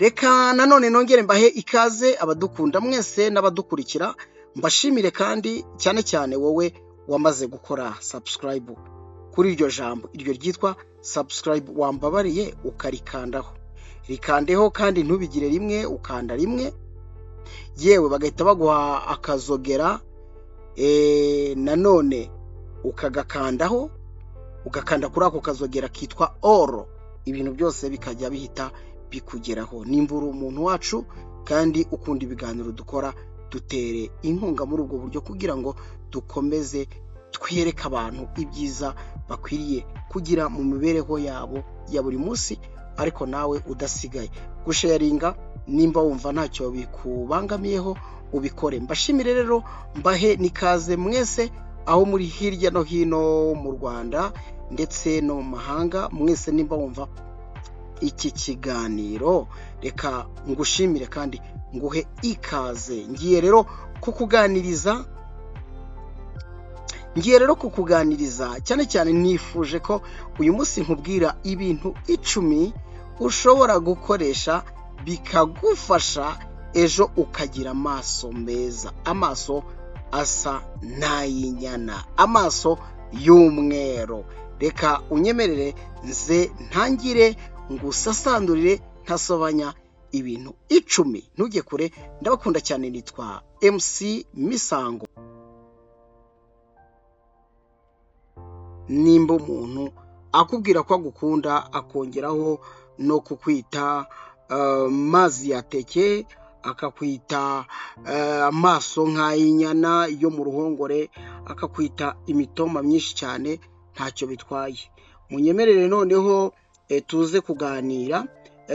reka nanone nongere mbahe ikaze abadukunda mwese n'abadukurikira, mbashimire kandi cyane cyane wowe wamaze gukora subscribe kuri iryo jambo, iryo ryitwa subscribe, wambabariye ukarikandaho, rikandeho kandi ntubigire rimwe, ukanda rimwe yewe bagahita baguha akazogera, nanone ukagakandaho, ugakanda kuri ako kazogera kitwa oro, ibintu byose bikajya bihita bikugeraho. Nimba uri umuntu wacu kandi ukunda ibiganiro dukora, dutere inkunga muri ubwo buryo kugira ngo dukomeze twereke abantu ibyiza bakwiriye kugira mu mibereho yabo ya buri munsi, ariko nawe udasigaye gusharinga. Nimba wumva ntacyo bikubangamiyeho ubikore. Mbashimire rero, mbahe nikaze mwese aho muri hirya no hino mu Rwanda ndetse no mu mahanga mwese. Nimba wumva iki kiganiro, reka ngushimire kandi nguhe ikaze. Ngiye rero kukuganiriza cyane cyane nifuje ko uyu munsi nkubwira ibintu 10 ushobora gukoresha bikagufasha ejo ukagira amaso meza, amaso asa n'ay'inyana, amaso y'umweru. Reka unyemerere nze ntangire ngusasandurire ntasobanya ibintu 10. Ntujye kure, ndabakunda cyane, nitwa MC Misango. Nimba umuntu akubwira ko agukunda akongeraho no kukwita mazi yateke, akakwita amaso nk'ay'inyana yo mu ruhongore, akakwita imitoma myinshi cyane, ntacyo bitwaye. Munyemerere noneho tuze kuganira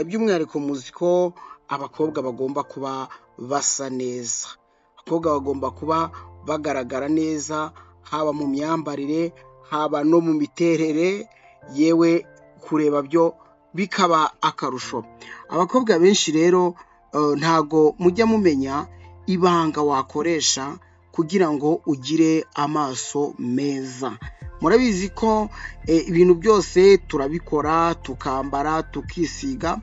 by'umwihariko muzi ko abakobwa bagomba kuba basa neza, abakobwa bagomba kuba bagaragara neza, haba mu myambarire, haba no mu miterere, yewe kureba byo bikaba akarusho. Abakobwa benshi rero ntago mujya mumenya ibanga wakoresha kugira ngo ugire amaso meza. Murabizi ko ibintu byose turabikora, tukambara, tukisiga,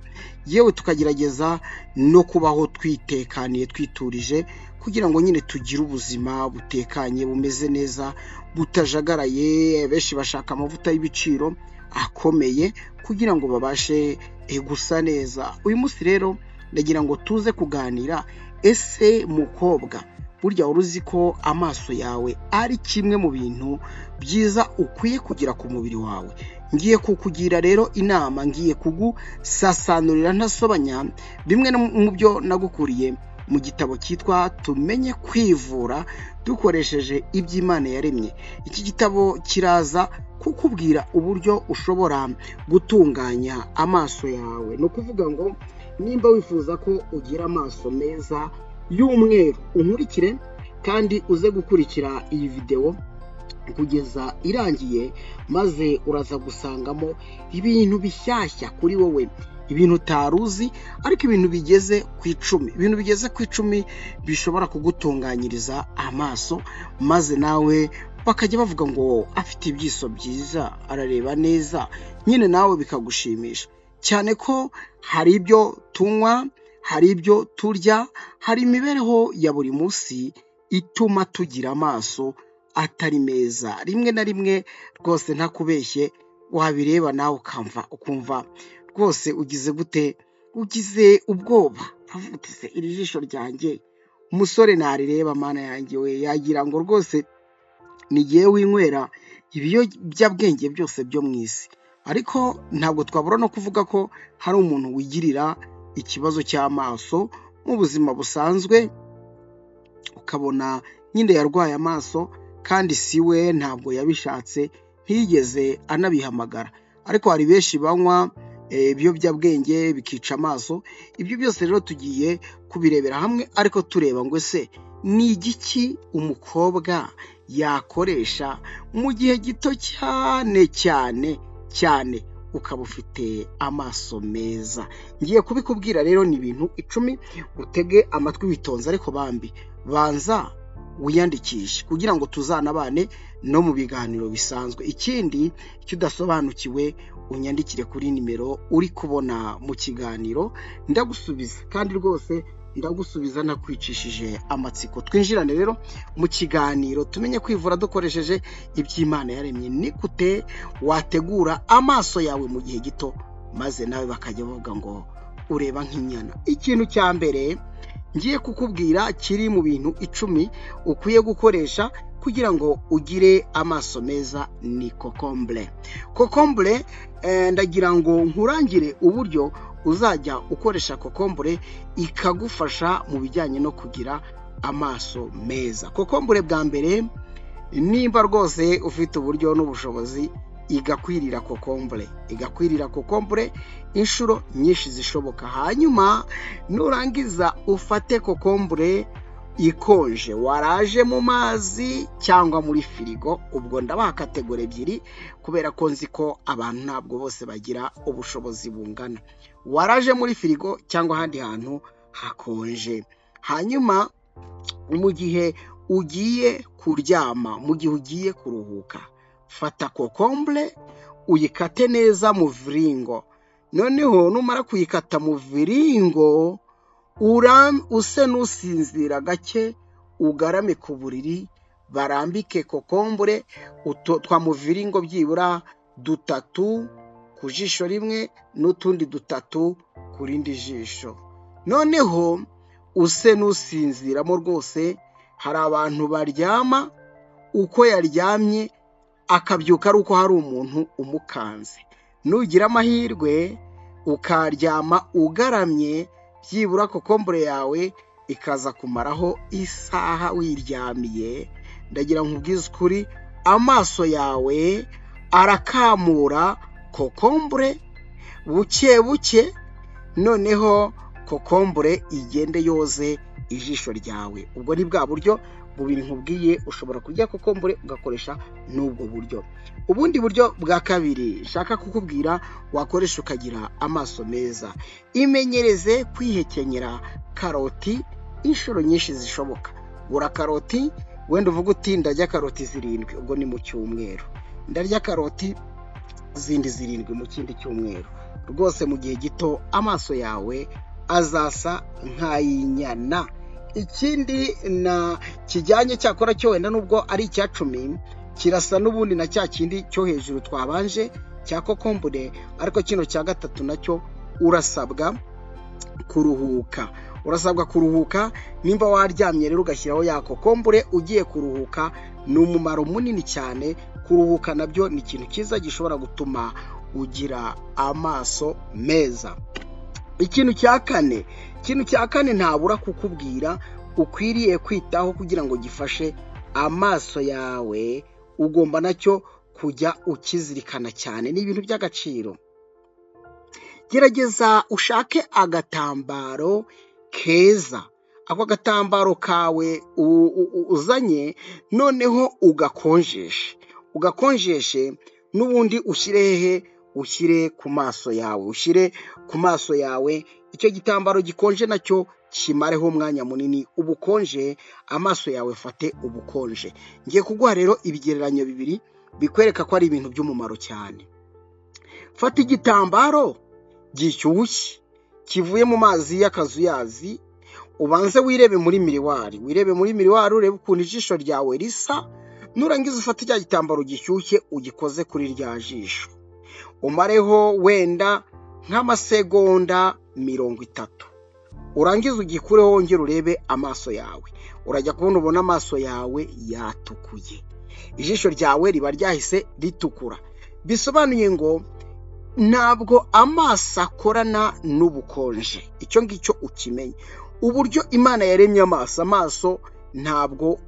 yewe tukagerageza no kubaho twitekaniye, twiturije, kugira ngo nyine tugire ubuzima butekanye, bumeze neza, butajagaraye. Benshi bashaka amavuta y'ibiciro akomeye kugira ngo babashe gusa neza. Uyu munsi rero ndagira ngo tuze kuganira, ese mukobwa, burya uruzi ko amaso yawe ari kimwe mu bintu byiza ukwiye kugira ku mubiri wawe? Ngiye kukugira rero inama, ngiye kugusasanurira ntasobanya bimwe mu byo nagukuriye mu gitabo cyitwa Tumenye Kwivura dukoresheje iby'Imana yaremye. Iki gitabo kiraza kukubwira uburyo ushobora gutunganya amaso yawe. No kuvuga ngo nimba wifuza ko ugira amaso meza y'umweru, unkurikire kandi uze gukurikira iyi video kugeza irangiye, maze uraza gusangamo ibintu bishyashya kuri wowe, ibintu utaruzi, ariko ibintu bigeze ku 10. Ibintu bigeze ku 10 bishobora kugutunganyiriza amaso, maze nawe bakajya bavuga ngo afite ibyiso byiza, arareba neza, nyine nawe bikagushimisha. Cyane ko hari ibyo tunywa, hari ibyo turya, hari imibereho ya buri munsi ituma tugira amaso atari meza. Rimwe na rimwe rwose ntakubeshye, wabireba nawe ukumva rwose ugize gute, ugize ubwoba, avutse iri jisho ryanjye, umusore narireba, mana yanjye we, yagira ngo rwose nigiye winywera ibiyobyabwenge byose byo mu isi. Ariko ntabwo twabura no kuvuga ko hari umuntu wigirira ikibazo cy'amaso mu buzima busanzwe, ukabona nyine yarwaye amaso kandi siwe ntabwo yabishatse, ntiyigeze anabihamagara. Ariko hari benshi banywa ibiyobyabwenge bikica amaso. Ibyo byose rero tugiye kubirebera hamwe, ariko tureba ngo ese ni igiki umukobwa yakoresha mu gihe gito cyane ukaba ufite amaso meza. Ngiye kubikubwira rero, ni ibintu 10, utege amatwi witonze, ariko banza wiyandikishe kugira ngo tuzanabane no mu biganiro bisanzwe. Ikindi icyo udasobanukiwe unyandikire kuri nimero uri kubona mu kiganiro, ndagusubiza kandi rwose ndagusubiza nakwicishije amatsiko. Twinjirane rero mu kiganiro tumenye kwivura dukoresheje iby'Imana yaremye. Ni gute wategura amaso yawe mu gihe gito maze nawe bakajya bavuga ngo ureba nk'inyana? Ikintu cya mbere ngiye kukubwira kiri mu bintu 10 ukwiye gukoresha kugira ngo ugire amaso meza ni kokombure. Kokombure ndagira ngo nkurangire uburyo uzajya ukoresha kokombure ikagufasha mu bijyanye no kugira amaso meza. Kokombure bwa mbere, nimba rwose ufite uburyo n'ubushobozi, igakwirira kokombure inshuro nyinshi zishoboka. Hanyuma nurangiza ufate kokombure ikonje, waraje mu mazi cyangwa muri firigo. Ubwo ndabaha kategori ebyiri kubera ko nzi ko abantu ntabwo bose bagira ubushobozi bungana. Waraje muri firigo cyangwa ahandi hantu hakonje. Hanyuma mu gihe ugiye kuryama, mu gihe ugiye kuruhuka, fata kokombure uyikate neza mu viringo. Noneho numara kuyikata mu viringo, use n'usinzira gake, ugarame ku buriri, barambike kokombure twa mu viringo byibura 3 ku jisho rimwe n'utundi 3 ku rindi jisho. Noneho use n'usinziramo rwose. Hari abantu baryama uko yaryamye akabyuka ari uko hari umuntu umukanze. Nugira amahirwe ukaryama ugaramye, byibura kokombure yawe ikaza kumaraho isaha wiryamiye, ndagira nkubwize ukuri, amaso yawe arakamura kokombure buke buke. Noneho kokombure igende yoze ijisho ryawe. Ubwo ni bwa buryo bubiri nkubwiye. Ushobora kurya kokombure ugakoresha n'ubwo buryo. Ubundi buryo bwa kabiri shaka kukubwira wakoresha ukagira amaso meza, imenyereze kwihekenyera karoti inshuro nyinshi zishoboka. Gura karoti, wenda uvuga uti ndarya karoti 7, ubwo ni mu cyumweru. Ndarya karoti zindi 7 mu kindi cyumweru. Rwose mu gihe gito amaso yawe azasa nk'ay'inyana. Ikindi na kijyanye cyakora cyo wenda nubwo ari icya 10, kirasa n'ubundi na cya kindi cyo hejuru twabanje cya kokombure, ariko kino cya gatatu nacyo urasabwa kuruhuka. Nimba waryamye rero ugashyiraho ya kokombure ugiye kuruhuka, ni umumaro munini cyane. Kuruhuka nabyo ni ikintu cyiza gishobora gutuma ugira amaso meza. Ikintu cya kane ntabura kukubwira ukwiriye kwitaho kugira ngo gifashe amaso yawe, ugomba nacyo kujya ukizirikana cyane. Ni ibintu by'agaciro. Gerageza ushake agatambaro keza. Ako gatambaro kawe uzanye, noneho ugakonjeshe n'ubundi ushyire ku maso yawe. Icyo gitambaro gikonje nacyo kimareho umwanya munini. Ubukonje amaso yawe fate ubukonje. Ngiye kuguha rero ibigereranyo 2 bikwereka ko ari ibintu by'umumaro cyane. Fata igitambaro gishyushye kivuye mu mazi y'akazuyazi, ubanze wirebe muri miriwari. Urebe ukuntu ijisho ryawe risa. Nurangiza ufate cya gitambaro gishyushye ugikoze kuri rya jisho, umareho wenda nk'amasegonda 30. Urangiza ugikureho wongere urebe amaso yawe. Urajya kubona ubona amaso yawe yatukuye, ijisho ryawe riba ryahise ritukura. Bisobanuye ngo ntabwo amaso akorana n'ubukonje. Icyo ngicyo ukimenye. Uburyo Imana yaremye amaso ntabwo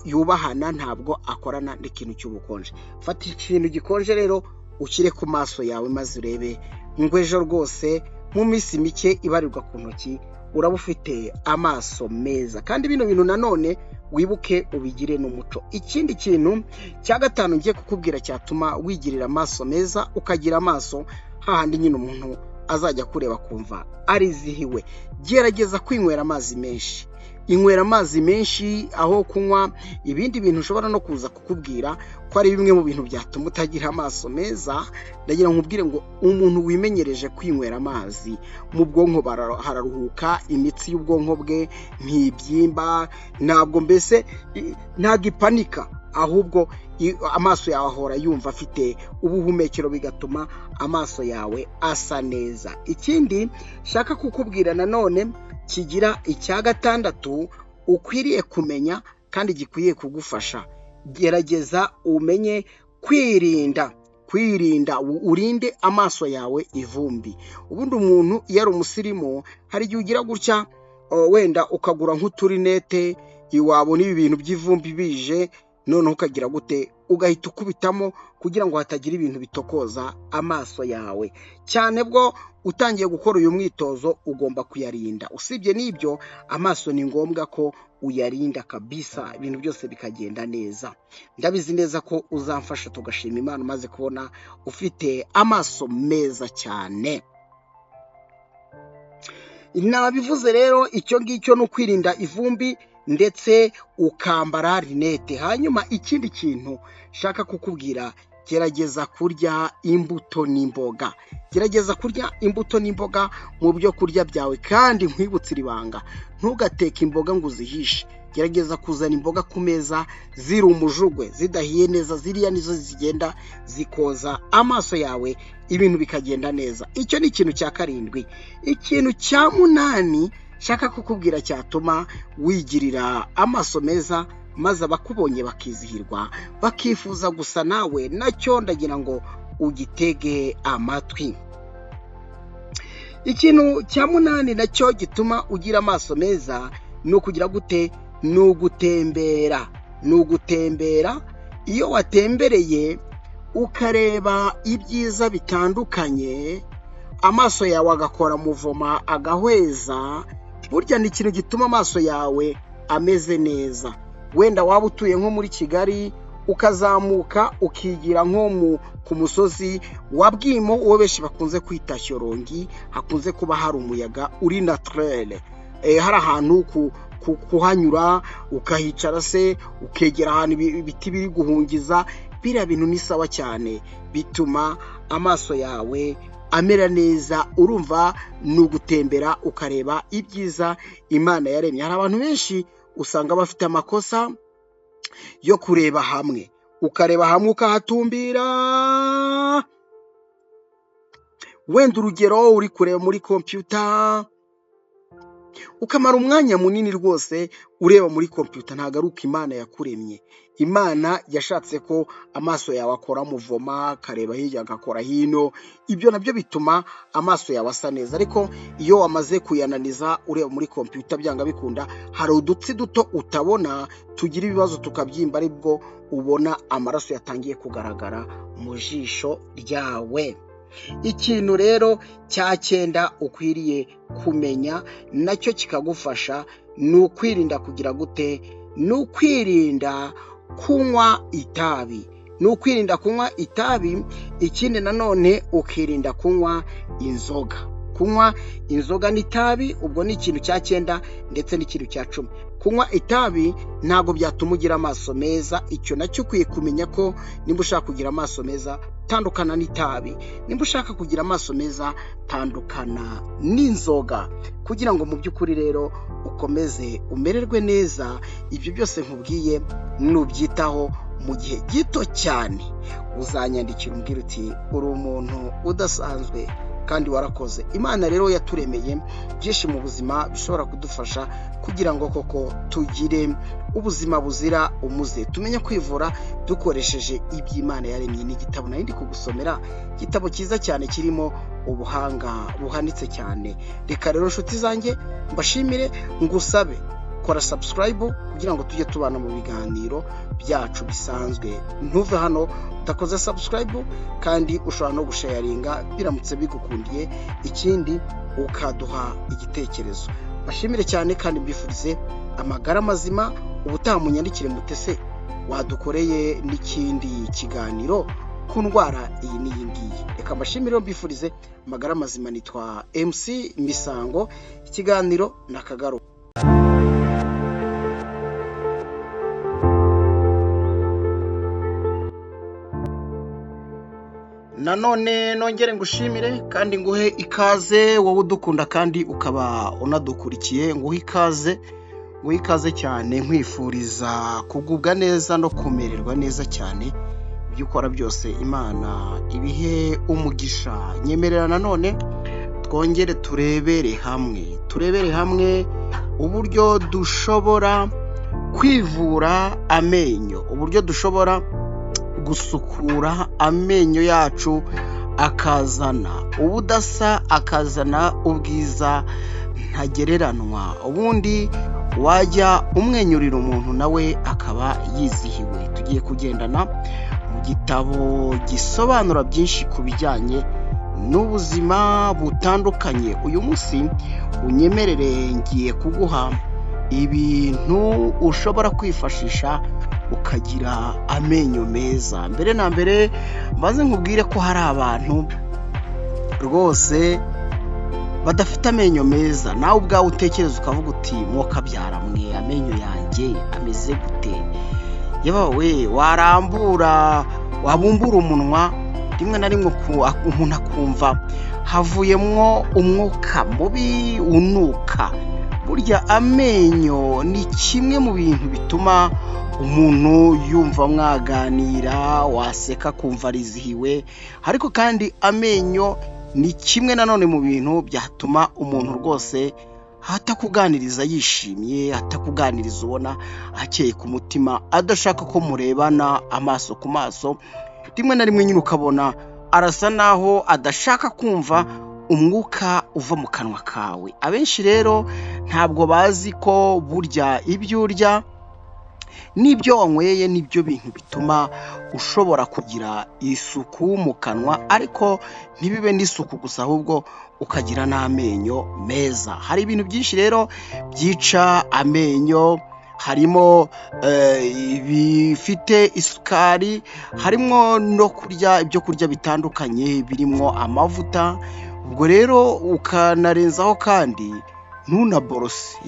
yubahana, ntabwo akorana n'ikintu cy'ubukonje. Fata ikintu gikonje rero ushyire ku maso yawe maze urebe ngo ejo rwose mu minsi mike ibarirwa ku ntoki uraba ufite amaso meza. Kandi bino bintu nanone wibuke ubigire n'umuco. Ikindi kintu cya 5 ngiye kukubwira cyatuma wigirira amaso meza, ukagira amaso hahandi nyine umuntu azajya kureba kumva arizihiwe. Gerageza kwinywera amazi menshi. inywera amazi menshi aho kunywa ibindi bintu ushobora no kuza kukubwira ko ari bimwe mu bintu byatuma utagira amaso meza. Ndagira nkubwire ngo umuntu wimenyereje kwinywera amazi mu bwonko hararuhuka, imitsi y'ubwonko bwe ntibyimba, ntabwo ipanika, ahubwo amaso yawe ahora yumva afite ubuhumekero, bigatuma amaso yawe asa neza. Ikindi shaka kukubwira nanone kigira icya gatandatu ukwiriye kumenya kandi gikwiye kugufasha, gerageza umenye kwirinda urinde amaso yawe ivumbi. Ubundi umuntu iyo ari umusirimu hari igihe ugira gutya wenda ukagura nk'uturinete wabona ibi bintu by'ivumbi bije, noneho ukagira gute ugahita ukubitamo kugira ngo hatagira ibintu bitokoza amaso yawe. Cyane bwo utangiye gukora uyu mwitozo ugomba kuyarinda. Usibye n'ibyo, amaso ni ngombwa ko uyarinda kabisa, ibintu byose bikagenda neza. Ndabizi neza ko uzamfasha tugashima Imana umaze kubona ufite amaso meza cyane. Nabivuze rero, icyo ngicyo ni ukwirinda ivumbi ndetse ukambara rinete. Hanyuma ikindi kintu shaka kukubwira, gerageza kurya imbuto n'imboga. Gerageza kurya imbuto n'imboga mu byo kurya byawe, kandi nkwibutse ibanga, ntugateke imboga ngo uzihishe. Gerageza kuzana imboga ku meza ziri umujugwe, zidahiye neza. Ziriya nizo zigenda zikoza amaso yawe, ibintu bikagenda neza. Icyo ni ikintu cya karindwi. Ikintu cya munani shaka kukubwira cyatuma wigirira amaso meza, maze abakubonye bakizihirwa, bakifuza gusa nawe, nacyo ndagira ngo ugitege amatwi. Ikintu cya munani nacyo gituma ugira amaso meza ni ukugira gute? Ni ugutembera. Iyo watembereye ukareba ibyiza bitandukanye, amaso yawe agakora muvoma, agahweza, burya ni ikintu gituma amaso yawe ameze neza. Wenda waba utuye nko muri Kigali, ukazamuka ukigira nko ku musozi wa Bwimo, uwo benshi bakunze kwita Shyorongi, hakunze kuba hari umuyaga uri naturel. Hari ahantu kuhanyura ukahicara se, ukegera ahantu ibiti biri guhungiza, biriya bintu ni sawa cyane, bituma amaso yawe amera neza. Urumva ni ugutembera ukareba ibyiza Imana yaremye. Hari abantu benshi usanga bafite amakosa yo kureba hamwe, ukareba hamwe ukahatumbira. Wenda urugero, uri kureba muri computer ukamara umwanya munini rwose ureba muri computer, ntabwo ari uko Imana yakuremye. Imana yashatse ko amaso yawe akora muvoma, akareba hirya agakora hino. Ibyo nabyo bituma amaso yawe asa neza. Ariko iyo wamaze kuyananiza ureba muri computer, byanga bikunda hari udutsi duto utabona tugira ibibazo tukabyimba, aribwo ubona amaraso yatangiye kugaragara mu jisho ryawe. Ikintu rero cya cyenda ukwiriye kumenya nacyo kikagufasha, ni ukwirinda kugira gute? Ni ukwirinda kunywa itabi. Ikindi nanone ukirinda kunywa inzoga n'itabi. Ubwo ni ikintu cya cyenda ndetse n'ikintu cya 10. Kunywa itabi ntabwo byatuma ugira amaso meza. Icyo nacyo ukwiye kumenya ko nimba ushaka kugira amaso meza, tandukana n'itabi. Nimba ushaka kugira amaso meza, tandukana n'inzoga, kugira ngo mu by'ukuri rero ukomeze umererwe neza. Ibyo byose nkubwiye nubyitaho mu gihe gito cyane, uzanyandikira umbwira uti uri umuntu udasanzwe kandi warakoze. Imana rero yaturemeye byinshi mu buzima bishobora kudufasha kugira ngo koko tugire ubuzima buzira umuze. Tumenye kwivura dukoresheje iby'Imana yaremye. N'igitabo nari ndi kugusomera, igitabo cyiza cyane kirimo ubuhanga buhanitse cyane. Reka rero nshuti zanjye mbashimire, ngusabe kora subscribe kugira ngo tujye tubana mu biganiro byacu bisanzwe. Ntuve hano utakoze subscribe, kandi ushobora no gusharinga biramutse bigukundiye, ikindi ukaduha igitekerezo. Bashimire cyane kandi mbifurize amagara mazima. Ubutaha munyandikire mutese wadukoreye n'ikindi kiganiro ku ndwara iyi n'iyi ngiyi. Reka mbashimire, mbifurize amagara mazima. Nitwa MC Misango, ikiganiro nakagaruka. nanone nongere ngushimire kandi nguhe ikaze wowe udukunda kandi ukaba unadukurikiye, nguhe ikaze cyane, nkwifuriza kugubwa neza no kumererwa neza cyane. Ibyo ukora byose Imana ibihe umugisha. Nyemerera nanone twongere turebere hamwe uburyo dushobora kwivura amenyo, uburyo dushobora gusukura amenyo yacu akazana ubudasa, akazana ubwiza ntagereranwa, ubundi wajya umwenyurira umuntu nawe akaba yizihiwe. Tugiye kugendana mu gitabo gisobanura byinshi ku bijyanye n'ubuzima butandukanye. Uyu munsi unyemerere ngiye kuguha ibintu ushobora kwifashisha ukagira amenyo meza. Mbere na mbere mbaze nkubwire ko hari abantu rwose badafite amenyo meza. Nawe ubwawe utekereza ukavuga uti mwokabyara mwe, amenyo yanjye ameze gute? Yewe wabumbura umunwa rimwe na rimwe umuntu akumva havuyemwo umwuka mubi unuka. Burya amenyo ni kimwe mu bintu bituma umuntu yumva mwaganira, waseka kumva arizihiwe, ariko kandi amenyo ni kimwe nanone mu bintu byatuma umuntu rwose atakuganiriza yishimye, atakuganiriza ubona akeye ku mutima, adashaka ko murebana amaso ku maso. Rimwe na rimwe nyine ukabona arasa naho adashaka kumva umwuka uva mu kanwa kawe. Abenshi rero ntabwo bazi ko burya ibyo urya n'ibyo wanyweye nibyo bintu bituma ushobora kugira isuku mu kanwa, ariko ntibibe n'isuku gusa ahubwo ukagira n'amenyo meza. Hari ibintu byinshi rero byica amenyo, harimo ibifite isukari, harimo no kurya ibyo kurya bitandukanye birimo amavuta. Ubwo rero ukanarenzaho kandi ntunaborose.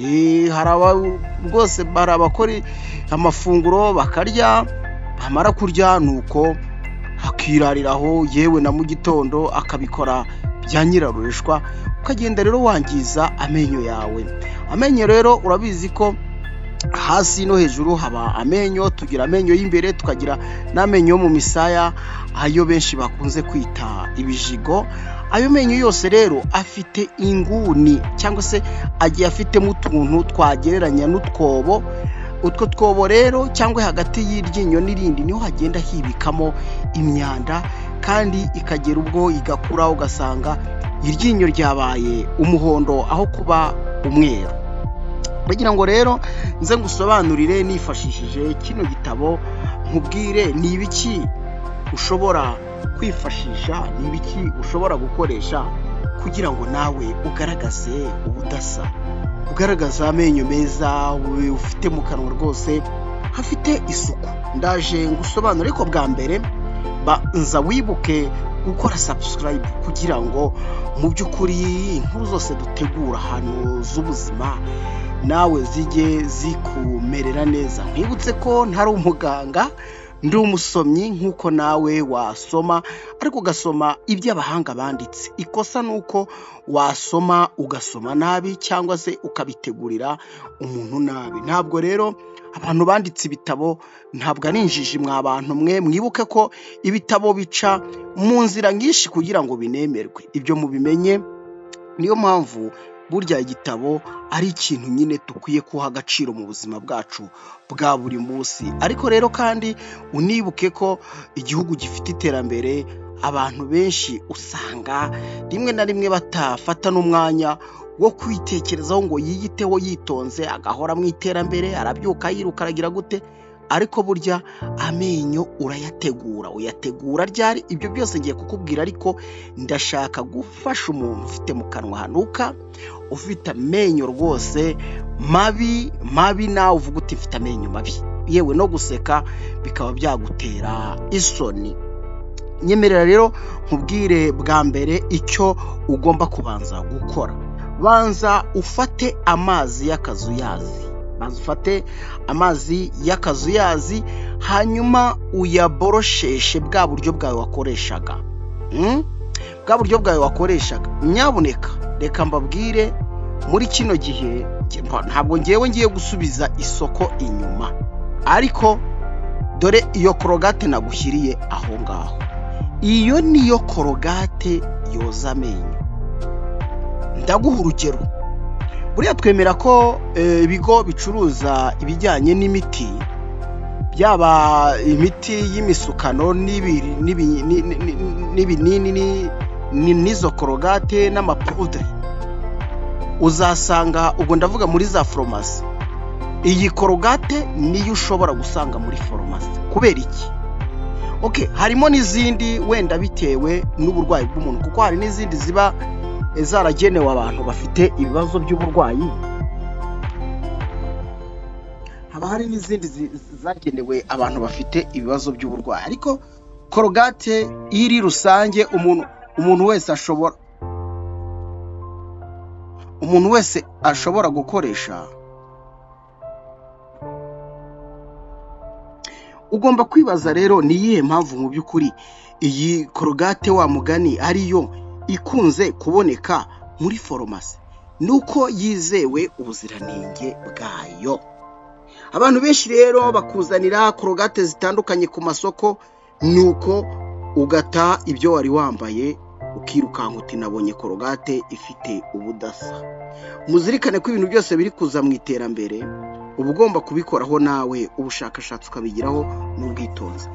Rwose hari abakora amafunguro bakarya, bamara kurya nuko hakirariraho, yewe na mu gitondo akabikora bya nyirarureshwa, ukagenda rero wangiza amenyo yawe. Amenyo rero urabizi ko hasi no hejuru haba amenyo. Tugira amenyo y'imbere, tukagira n'amenyo yo mu misaya, ayo benshi bakunze kwita ibijigo. Ayo menyo yose rero afite inguni, cyangwa se agiye afitemo utuntu twagereranya n'utwobo. Utwo twobo rero cyangwa hagati y'iryinyo n'irindi niho hagenda hibikamo imyanda, kandi ikagera ubwo igakura ugasanga iryinyo ryabaye umuhondo aho kuba umweru. Kugira ngo rero nze ngusobanurire nifashishije kino gitabo, nkubwire ni ibiki ushobora kwifashisha, ni ibiki ushobora gukoresha kugira ngo nawe ugaragaze ubudasa, ugaragaza amenyo meza ufite mu kanwa rwose hafite isuku. Ndaje ngusobanure, ariko bwa mbere banza wibuke gukora subscribe kugira ngo mu by'ukuri inkuru zose dutegura hano z'ubuzima nawe zijye zikumerera neza. Nkwibutse ko ntari umuganga, ndi umusomyi nk'uko nawe wasoma, ariko ugasoma ibyo abahanga banditse. Ikosa ni uko wasoma ugasoma nabi, cyangwa se ukabitegurira umuntu nabi. Ntabwo rero abantu banditse ibitabo ntabwo ari injiji mwa bantu mwe. Mwibuke ko ibitabo bica mu nzira nyinshi kugira ngo binemerwe, ibyo mubimenye. Niyo mpamvu burya igitabo ari ikintu nyine dukwiye kuha agaciro mu buzima bwacu bwa buri munsi. Ariko rero kandi unibuke ko igihugu gifite iterambere, abantu benshi usanga rimwe na rimwe batafata n'umwanya wo kwitekerezaho ngo yiyiteho yitonze, agahora mu iterambere, arabyuka yiruka aragira gute. Ariko burya amenyo uyategura ryari? Ibyo byose ngiye kukubwira, ariko ndashaka gufasha umuntu ufite mu kanwa hanuka, ufite amenyo rwose mabi, nawe uvuga uti mfite amenyo mabi, yewe no guseka bikaba byagutera isoni. Nyemerera rero nkubwire bwa mbere icyo ugomba kubanza gukora. Banza ufate amazi y'akazuyazi, hanyuma uyaborosheshe bwa buryo bwawe wakoreshaga. bwa buryo bwawe wakoreshaga. Nyabuneka reka mbabwire, muri kino gihe ntabwo ngiye gusubiza isoko inyuma, ariko dore iyo korogate nagushyiriye aho ngaho, iyo niyo korogate yoza amenyo. Ndaguha urugero, buriya twemera ko ibigo bicuruza ibijyanye n'imiti, byaba imiti y'imisukano n'ibinini n'izo korogate n'amapudre, uzasanga, ubwo ndavuga muri za farumasi, iyi korogate niyo ushobora gusanga muri farumasi. Kubera iki? Harimo n'izindi wenda bitewe n'uburwayi bw'umuntu, kuko hari n'izindi ziba zaragenewe abantu bafite ibibazo by'uburwayi, haba hari n'izindi zagenewe abantu bafite ibibazo by'uburwayi, ariko korogate iri rusange umuntu wese ashobora gukoresha. Ugomba kwibaza rero, ni iyihe mpamvu mu by'ukuri iyi korogate wa mugani ariyo ikunze kuboneka muri farumasi? Nuko yizewe ubuziranenge bwayo. Abantu benshi rero bakuzanira korogate zitandukanye ku masoko, nuko ugata ibyo wari wambaye ukirukanka uti nabonye korogate ifite ubudasa. Muzirikane ko ibintu byose biri kuza mu iterambere, uba ugomba kubikoraho nawe ubushakashatsi ukabigiraho n'ubwitonzi.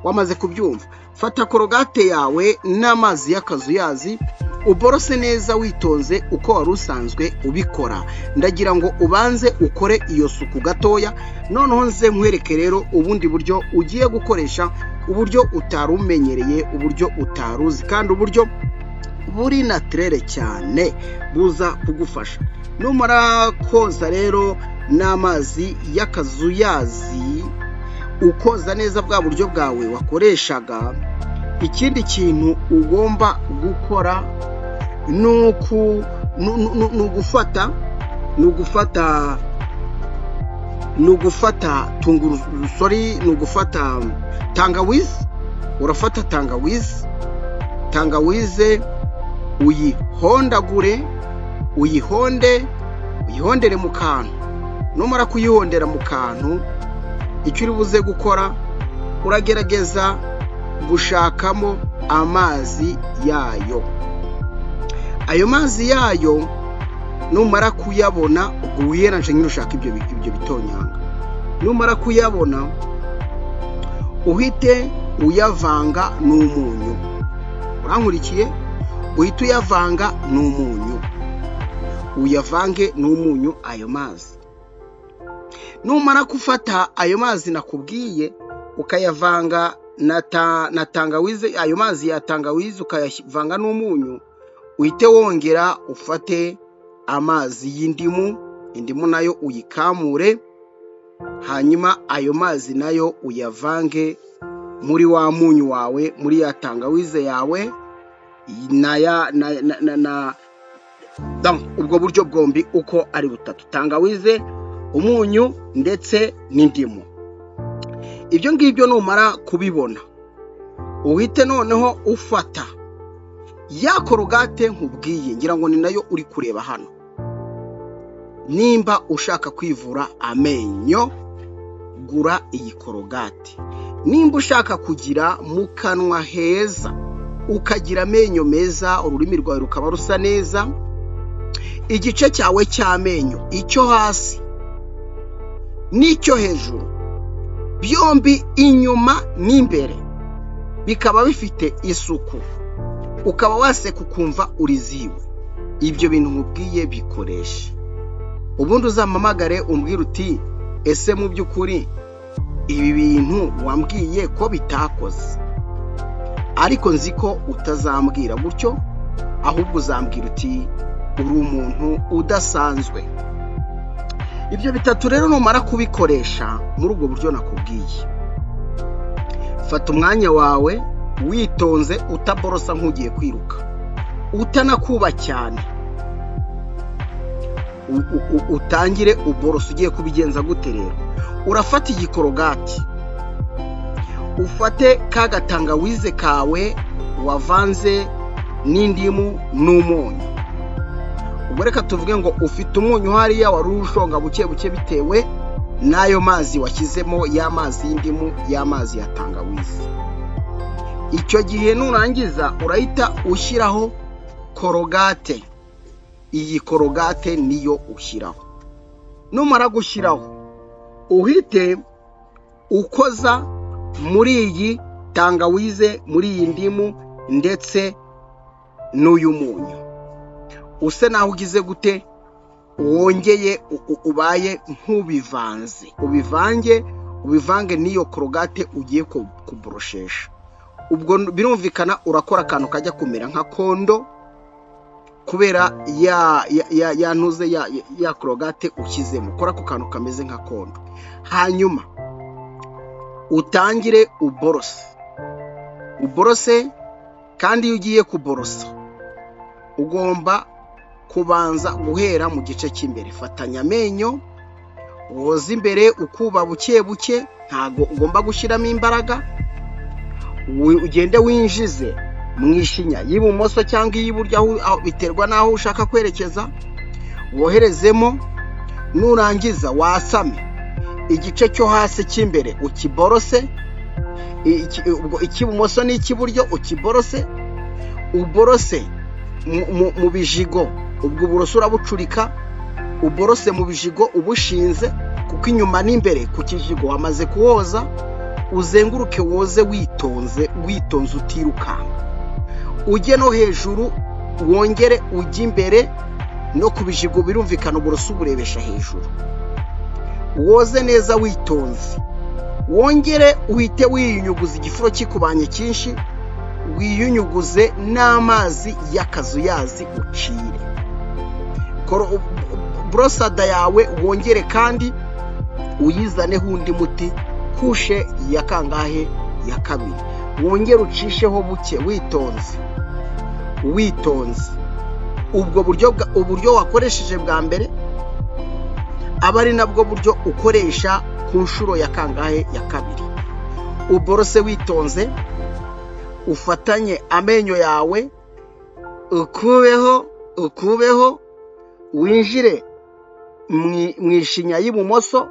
Wamaze kubyumva, fata korogate yawe n'amazi y'akazuyazi, uborose neza witonze uko wari usanzwe ubikora. Ndagira ngo ubanze ukore iyo suku gatoya, noneho nze nkwereke rero ubundi buryo ugiye gukoresha, uburyo utarumenyereye, uburyo utaruzi, kandi uburyo buri naturere cyane buza kugufasha. Numara koza rero n'amazi y'akazuyazi, ukoza neza bwa buryo bwawe wakoreshaga, ikindi kintu ugomba gukora ni ugufata tangawizi. Urafata tangawize uyihondagure, uyihondere mu kantu. Numara kuyihondera mu kantu, icyo uri buze gukora, uragerageza gushakamo amazi yayo. Ayo mazi yayo numara kuyabona, ubwo wiyeranije nyine ushaka ibyo bitonyanga. Numara kuyabona, uhite uyavanga n'umunyu. Urankurikiye? Uhite uyavanga n'umunyu, uyavange n'umunyu ayo mazi. Numara gufata ayo mazi nakubwiye, ukayavanga na tangawizi, ayo mazi ya tangawizi ukayavanga n'umunyu, uhite wongera ufate amazi y'indimu, indimu nayo uyikamure, hanyuma ayo mazi nayo uyavange muri wa munyu wawe, muri ya tangawize yawe, ubwo buryo bwombi uko ari butatu: tangawize, umunyu ndetse n'indimu. Ibyo ngibyo numara kubibona, uhite noneho ufata ya korogate nkubwiye, ngira ngo ni nayo uri kureba hano. Nimba ushaka kwivura amenyo, gura iyi korogate. Nimba ushaka kugira mu kanwa heza, ukagira amenyo meza, ururimi rwawe rukaba rusa neza, igice cyawe cy'amenyo, icyo hasi n'icyo hejuru, byombi inyuma n'imbere, bikaba bifite isuku, ukaba waseka ukumva uriziwe. Ibyo bintu nkubwiye bikoreshe. Ubundi uzampamagare umbwira uti, ese mu by'ukuri ibi bintu wambwiye ko bitakoze? Ariko nzi ko utazambwira gutyo, ahubwo uzambwira uti uri umuntu udasanzwe. Ibyo bitatu rero numara kubikoresha muri ubwo buryo nakubwiye, fata umwanya wawe witonze, utaborosa nk'ugiye kwiruka, utanakuba cyane. Utangire uborosa. Ugiye kubigenza gute rero? Urafata igikorogati, ufate ka gatangawize kawe wavanze n'indimu n'umunyu. Ubwo reka tuvuge ngo ufite umunyu hariya wari ushonga buke buke bitewe n'ayo mazi washyizemo, y'amazi y'indimu, y'amazi ya tangawizi. Icyo gihe nurangiza urahita ushyiraho korogate. Iyi korogate niyo ushyiraho. Numara gushyiraho uhite ukoza muri iyi tangawize, muri iyi ndimu ndetse n'uyu munyu. Use naho ugize gute, wongeye ubaye nk'ubivanze. Ubivange n'iyo korogate ugiye kuboroshesha. Ubwo birumvikana urakora akantu kajya kumera nka kondo, kubera ya ntuze ya korogate ushyizemo. Kora ku kantu kameze nka kondo, hanyuma utangire uborose. Kandi iyo ugiye kuborosa ugomba kubanza guhera mu gice cy'imbere. Fatanya amenyo, woza imbere ukuba buke buke, ntago ugomba gushyiramo imbaraga. Ugende winjize mu ishinya y'ibumoso cyangwa iy'iburyo, biterwa n'aho ushaka kwerekeza. Woherezemo, nurangiza wasame igice cyo hasi cy'imbere ukiborose, icy'ibumoso n'icy'iburyo ukiborose. Uborose mu bijigo, ubwo uburoso urabucurika, uborose mu bijigo ubushinze, kuko inyuma n'imbere ku kijigo wamaze kuwoza. Uzenguruke woze witonze utirukanka. Ujye no hejuru, wongere ujye imbere no ku bijigo. Birumvikana uburoso uburebesha hejuru, woze neza witonze. Wongere uhite wiyunyuguza igifuro kikubanye cyinshi, wiyunyuguze n'amazi y'akazuyazi ucire. Borosada yawe wongere kandi uyizaneho undi muti, kushe ya kangahe, ya kabiri. Wongere ucisheho buke witonze. Ubwo uburyo wakoresheje bwa mbere aba ari nabwo buryo ukoresha ku nshuro ya kangahe, ya kabiri. Uborose witonze, ufatanye amenyo yawe, ukubeho, winjire mu ishinya y'ibumoso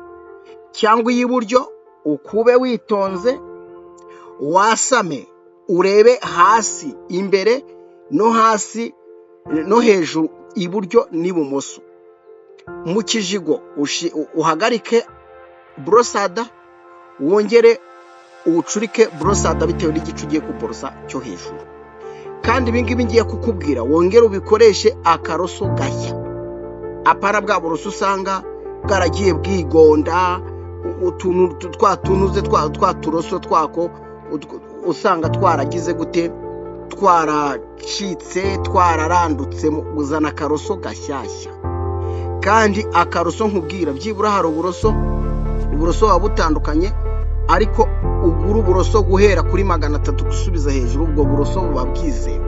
cyangwa iy'iburyo, ukube witonze. Wasame urebe hasi, imbere no hasi no hejuru, iburyo n'ibumoso. Mu kijigo uhagarike borosada, wongere ucurike borosada bitewe n'igice ugiye kuborosa cyo hejuru. Kandi ibingibi ngiye kukubwira wongere ubikoreshe akaroso gashya, apara bwa boroso usanga bwaragiye bwigonda, utuntu twatunuze twaturoso twako usanga twaragize gute, twaracitse, twararandutse. Uzana akaroso gashyashya. Kandi akaroso nkubwira, byibura hari uburoso buba butandukanye, ariko ugura uburoso guhera kuri 300 gusubiza hejuru. Ubwo buroso buba bwizewe.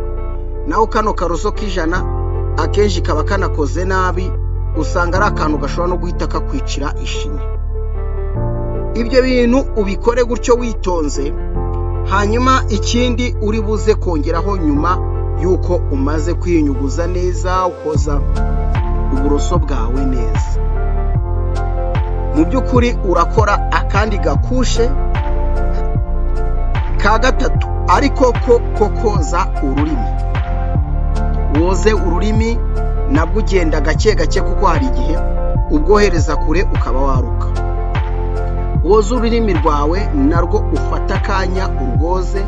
Naho kano karoso k'100 akenshi kaba kanakoze nabi, usanga ari akantu gashobora no guhita kakwicira ishinya. Ibyo bintu ubikore gutyo witonze. Hanyuma ikindi uri buze kongeraho nyuma yuko umaze kwinyuguza neza, ukoza uburoso bwawe neza, mu by'ukuri urakora akandi gakushe ka gatatu, ariko ko koza ururimi. Woze ururimi nabwo ugenda gake gake, kuko hari igihe ubwohereza kure ukaba waruka. Woza ururimi rwawe narwo ufata akanya urwoze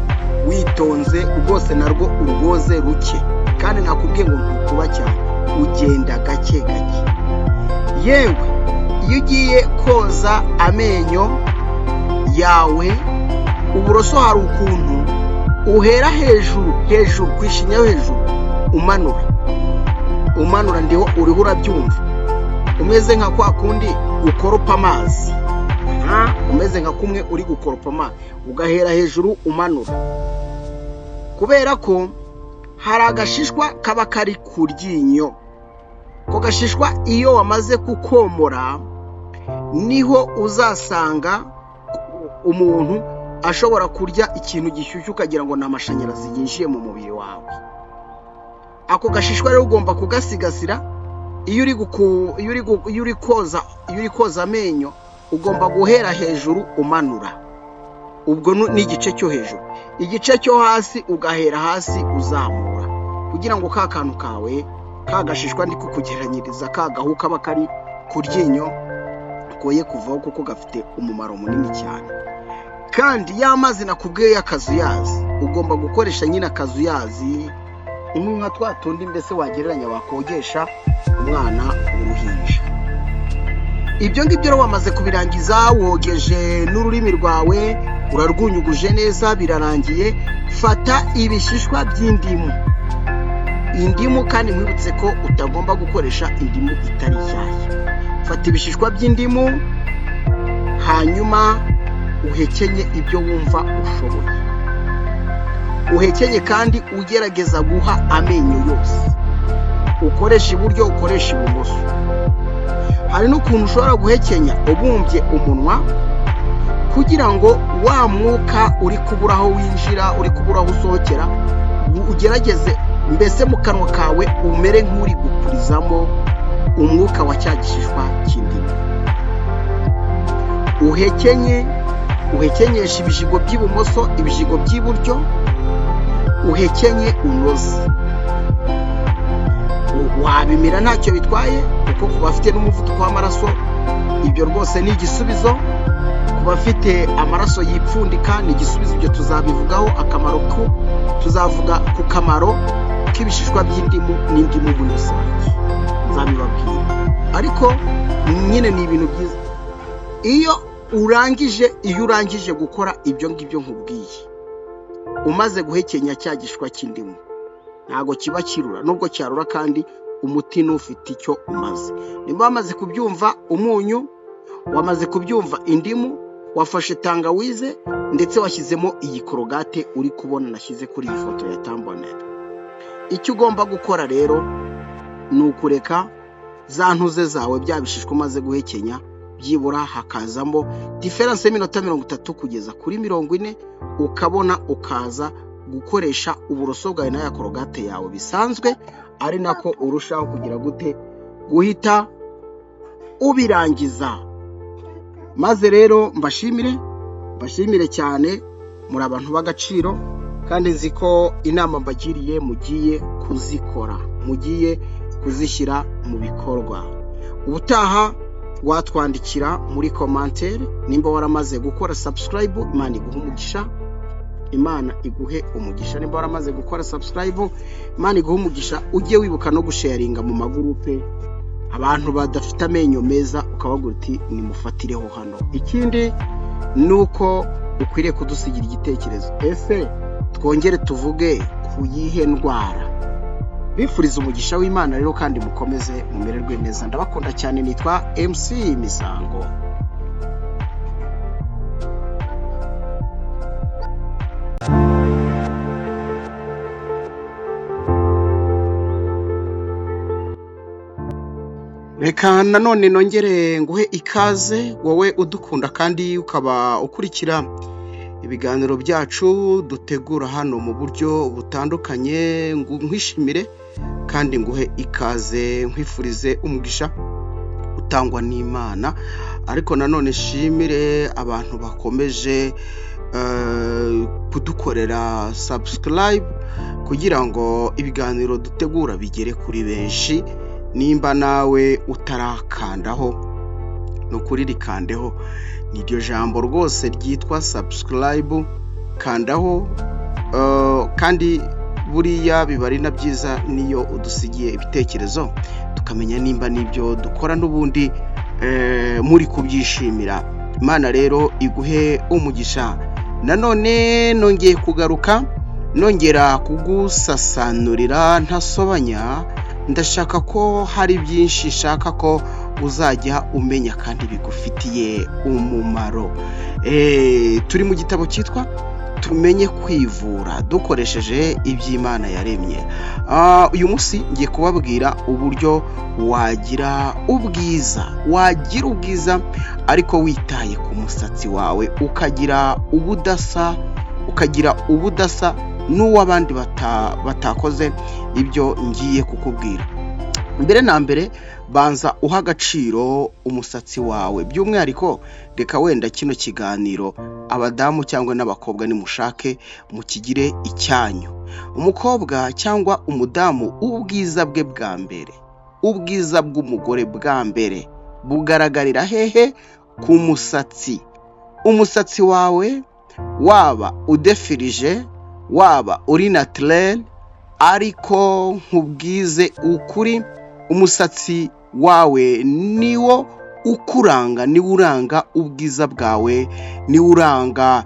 witonze, rwose narwo urwoze ruke. Kandi nakubwiye ngo ntukuba cyane, ugenda gake gake. Yewe iyo ugiye koza amenyo yawe, uburoso hari ukuntu uhera hejuru kwishinya hejuru, umanura ndiho uriho urabyumva, umeze nka kwa kundi ukoropa amazi. Umeze nka kumwe uri gukoropa amazi, ugahera hejuru umanura. Kubera ko hari agashishwa kaba kari ku ryinyo. Ko gashishwa iyo wamaze kukomora niho uzasanga umuntu ashobora kurya ikintu gishyushye ukagira ngo ni amashanyarazi yinjiye mu mubiri wawe. Ako gashishwa rero ugomba kugasigasira. Iyo uri koza amenyo ugomba guhera hejuru umanura, ubwo ni igice cyo hejuru. Igice cyo hasi ugahera hasi uzamura, kugira ngo ka kantu kawe kagashishwa ndi kukugeranyiriza kagahu kaba kari ku ryinyo koye kuvaho, kuko gafite umumaro munini cyane. Kandi ya mazi nakubwiye y'akazuyazi ugomba gukoresha nyine akazuyazi, imwe nka twa tundi mbese wagereranya wakogesha umwana w'uruhinja. Ibyo ngibyo rero wamaze kubirangiza, wogeje n'ururimi rwawe, urarwunyuguje neza, birarangiye. Fata ibishishwa by'indimu. Indimu kandi mwibutse ko utagomba gukoresha indimu itari nshyashya. Fata ibishishwa by'indimu, hanyuma uhekenye ibyo wumva ushoboye. Uhekenye kandi ugerageza guha amenyo yose. Ukoresha iburyo, ukoresha ibumoso. Hari n'ukuntu ushobora guhekenya ubumbye umunwa, kugira ngo wa mwuka uri kubura aho winjira, uri kubura aho usohokera, ugerageze mbese mu kanwa kawe umere nk'uri gukurizamo umwuka wa cya gishishwa cy'indimu. Uhekenyesha ibijigo by'ibumoso, ibijigo by'iburyo, uhekenye unoze. Wabimira ntacyo bitwaye, kuko ku bafite n'umuvuduko w'amaraso ibyo rwose ni igisubizo. Ku bafite amaraso yipfundika ni igisubizo. Ibyo tuzabivugaho akamaro tuzavuga ku kamaro k'ibishishwa by'indimu n'indimu muri rusange, nzabibabwira. Ariko nyine ni ibintu byiza. Iyo urangije gukora ibyo ngibyo nkubwiye, umaze guhekenya cya gishishwa cy'indimu, ntago kiba kirura, nubwo cyarura kandi umuti n'ufite icyo umaze. Nimba wamaze kubyumva umunyu, wamaze kubyumva indimu, wafashe tangawize ndetse washyizemo iyi korogate uri kubona nashyize kuri iyi foto ya thumbnail. Icyo ugomba gukora rero ni ukureka za ntuze zawe bya bishishwa umaze guhekenya byibura hakazamo diferanse y'iminota 30 kugeza kuri 40, ukabona ukaza gukoresha uburoso bwawe na ya korogate yawe bisanzwe, ari nako urushaho kugira gute guhita ubirangiza. Maze rero mbashimire cyane, muri abantu b'agaciro, kandi nzi ko inama mbagiriye mugiye kuzikora, mugiye kuzishyira mu bikorwa. Ubutaha watwandikira muri commentaire nimba waramaze gukora subscribe. Imana iguhe umugisha. Nimba waramaze gukora subscribe, Imana iguhe umugisha. Ujye wibuka no gusharinga mu magurupe abantu badafite amenyo meza, ukabagura uti nimufatireho hano. Ikindi nuko ukwiriye kudusigira igitekerezo, ese twongere tuvuge ku yihe ndwara. Bifuriza umugisha w'Imana rero, kandi mukomeze mumererwe neza. Ndabakunda cyane. Nitwa MC Misango. Reka nanone nongere nguhe ikaze wowe udukunda kandi ukaba ukurikira ibiganiro byacu dutegura hano mu buryo butandukanye. Nkwishimire kandi nguhe ikaze, nkwifurize umugisha utangwa n'Imana. Ariko nanone shimire abantu bakomeje kudukorera subscribe kugira ngo ibiganiro dutegura bigere kuri benshi. Nimba nawe utarakandaho, nukuri rikandeho. Niryo jambo rwose ryitwa subscribe, kandaho. Kandi buriya biba ari na byiza niyo udusigiye ibitekerezo, tukamenya nimba nibyo dukora n'ubundi muri kubyishimira. Imana rero iguhe umugisha. Nanone nongeye kugaruka, nongera kugusasanurira ntasobanya. Ndashaka ko hari byinshi shaka ko uzajya umenya kandi bigufitiye umumaro. Turi mu gitabo cyitwa tumenye kwivura dukoresheje iby'Imana yaremye. Uyu munsi ngiye kubabwira uburyo wagira ubwiza ariko witaye ku musatsi wawe, ukagira ubudasa n'uw'abandi batakoze ibyo ngiye kukubwira. Mbere na mbere banza uha agaciro umusatsi wawe, by'umwihariko reka wenda kino kiganiro abadamu cyangwa n'abakobwa nimushake mukigire icyanyu. Umukobwa cyangwa umudamu, ubwiza bwe bwa mbere, ubwiza bw'umugore bwa mbere bugaragarira hehe? Ku musatsi. Umusatsi wawe waba udefirije, waba uri naturel, ariko nkubwize ukuri, umusatsi wawe niwo ukuranga, niwo uranga ubwiza bwawe, niwo uranga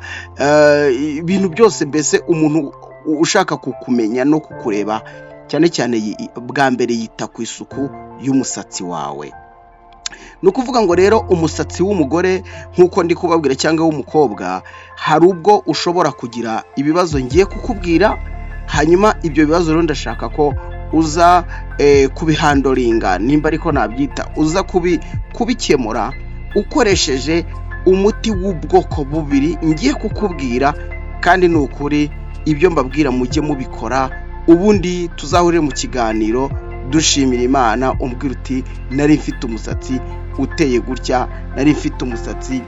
ibintu byose. Mbese umuntu ushaka kukumenya no kukureba cyane cyane bwa mbere yita ku isuku y'umusatsi wawe. Ni ukuvuga ngo rero umusatsi w'umugore nk'uko ndi kubabwira cyangwa w'umukobwa, hari ubwo ushobora kugira ibibazo ngiye kukubwira, hanyuma ibyo bibazo rero ndashaka ko uza kubihandoringa, nimba ariko nabyita, uza kubikemura ukoresheje umuti w'ubwoko bubiri ngiye kukubwira, kandi ni ukuri ibyo mbabwira mujye mubikora, ubundi tuzahurire mu kiganiro dushimira Imana, umbwira uti nari mfite umusatsi uteye gutya, nari mfite umusatsi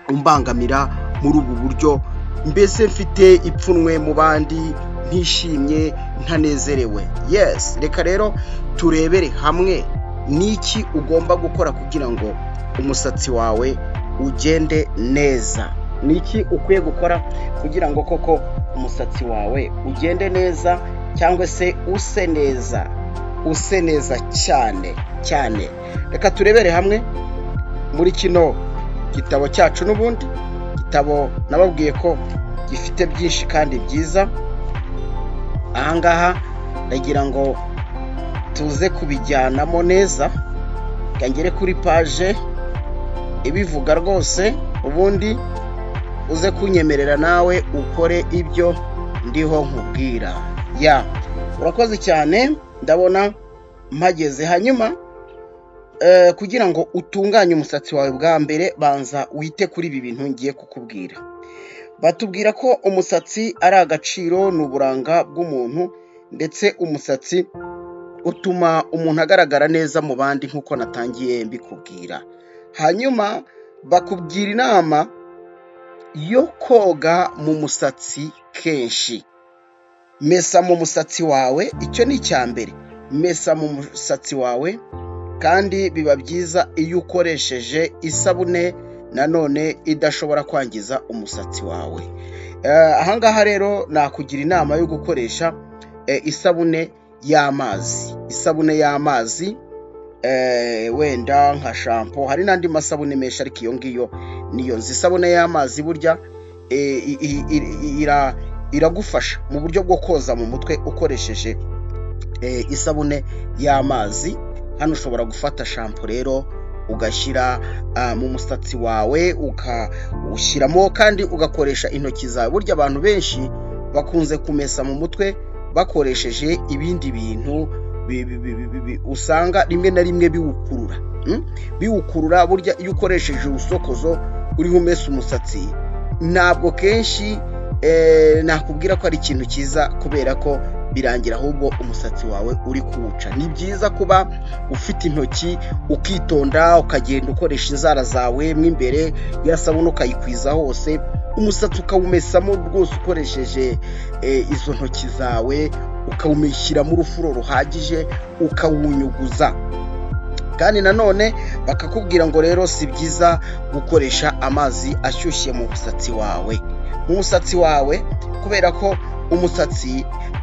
umbangamira muri ubu buryo, mbese mfite ipfunwe mu bandi, ntishimye, ntanezerewe. Yes, reka rero turebere hamwe niki ugomba gukora kugira ngo umusatsi wawe ugende neza. Niki ukwiye gukora kugira ngo koko umusatsi wawe ugende neza, cyangwa se use neza cyane. Reka turebere hamwe muri kino gitabo cyacu. N'ubundi gitabo nababwiye ko gifite byinshi kandi byiza. Ahangaha ndagira ngo tuze kubijyanamo neza, ngere kuri page ibivuga rwose, ubundi uze kunyemerera nawe ukore ibyo ndiho nkubwira. Urakoze cyane, ndabona mpageze. Hanyuma kugira ngo utunganye umusatsi wawe bwa mbere, banza wite kuri ibi bintu ngiye kukubwira. Batubwira ko umusatsi ari agaciro, ni uburanga bw'umuntu, ndetse umusatsi utuma umuntu agaragara neza mu bandi nk'uko natangiye mbikubwira. Hanyuma bakubwira inama yo koga mu musatsi kenshi. Mesa mu musatsi wawe, icyo ni icya mbere. Mesa mu musatsi wawe, kandi biba byiza iyo ukoresheje isabune nanone idashobora kwangiza umusatsi wawe. Ahangaha rero nakugira inama yo gukoresha isabune y'amazi, wenda nka shampoo. Hari n'andi masabune menshi, ariko iyo ngiyo niyo nzi. Isabune y'amazi burya iragufasha mu buryo bwo koza mu mutwe ukoresheje isabune y'amazi. Hano ushobora gufata shampoo rero ugashyira mu musatsi wawe, ukawushyiramo, kandi ugakoresha intoki zawe. Burya abantu benshi bakunze kumesa mu mutwe bakoresheje ibindi bintu, usanga rimwe na rimwe biwukurura. Burya iyo ukoresheje urusokozo uriho umesa umusatsi, ntabwo kenshi nakubwira ko ari ikintu cyiza, kubera ko birangira ahubwo umusatsi wawe uri kuwuca. Ni byiza kuba ufite intoki, ukitonda, ukagenda ukoresha inzara zawe mo imbere, ya sabune ukayikwiza hose, umusatsi ukawumesamo rwose ukoresheje izo ntoki zawe, ukawumushyiramo urufuro ruhagije, ukawunyuguza. Kandi nanone bakakubwira ngo rero si byiza gukoresha amazi ashyushye mu musatsi wawe, kubera ko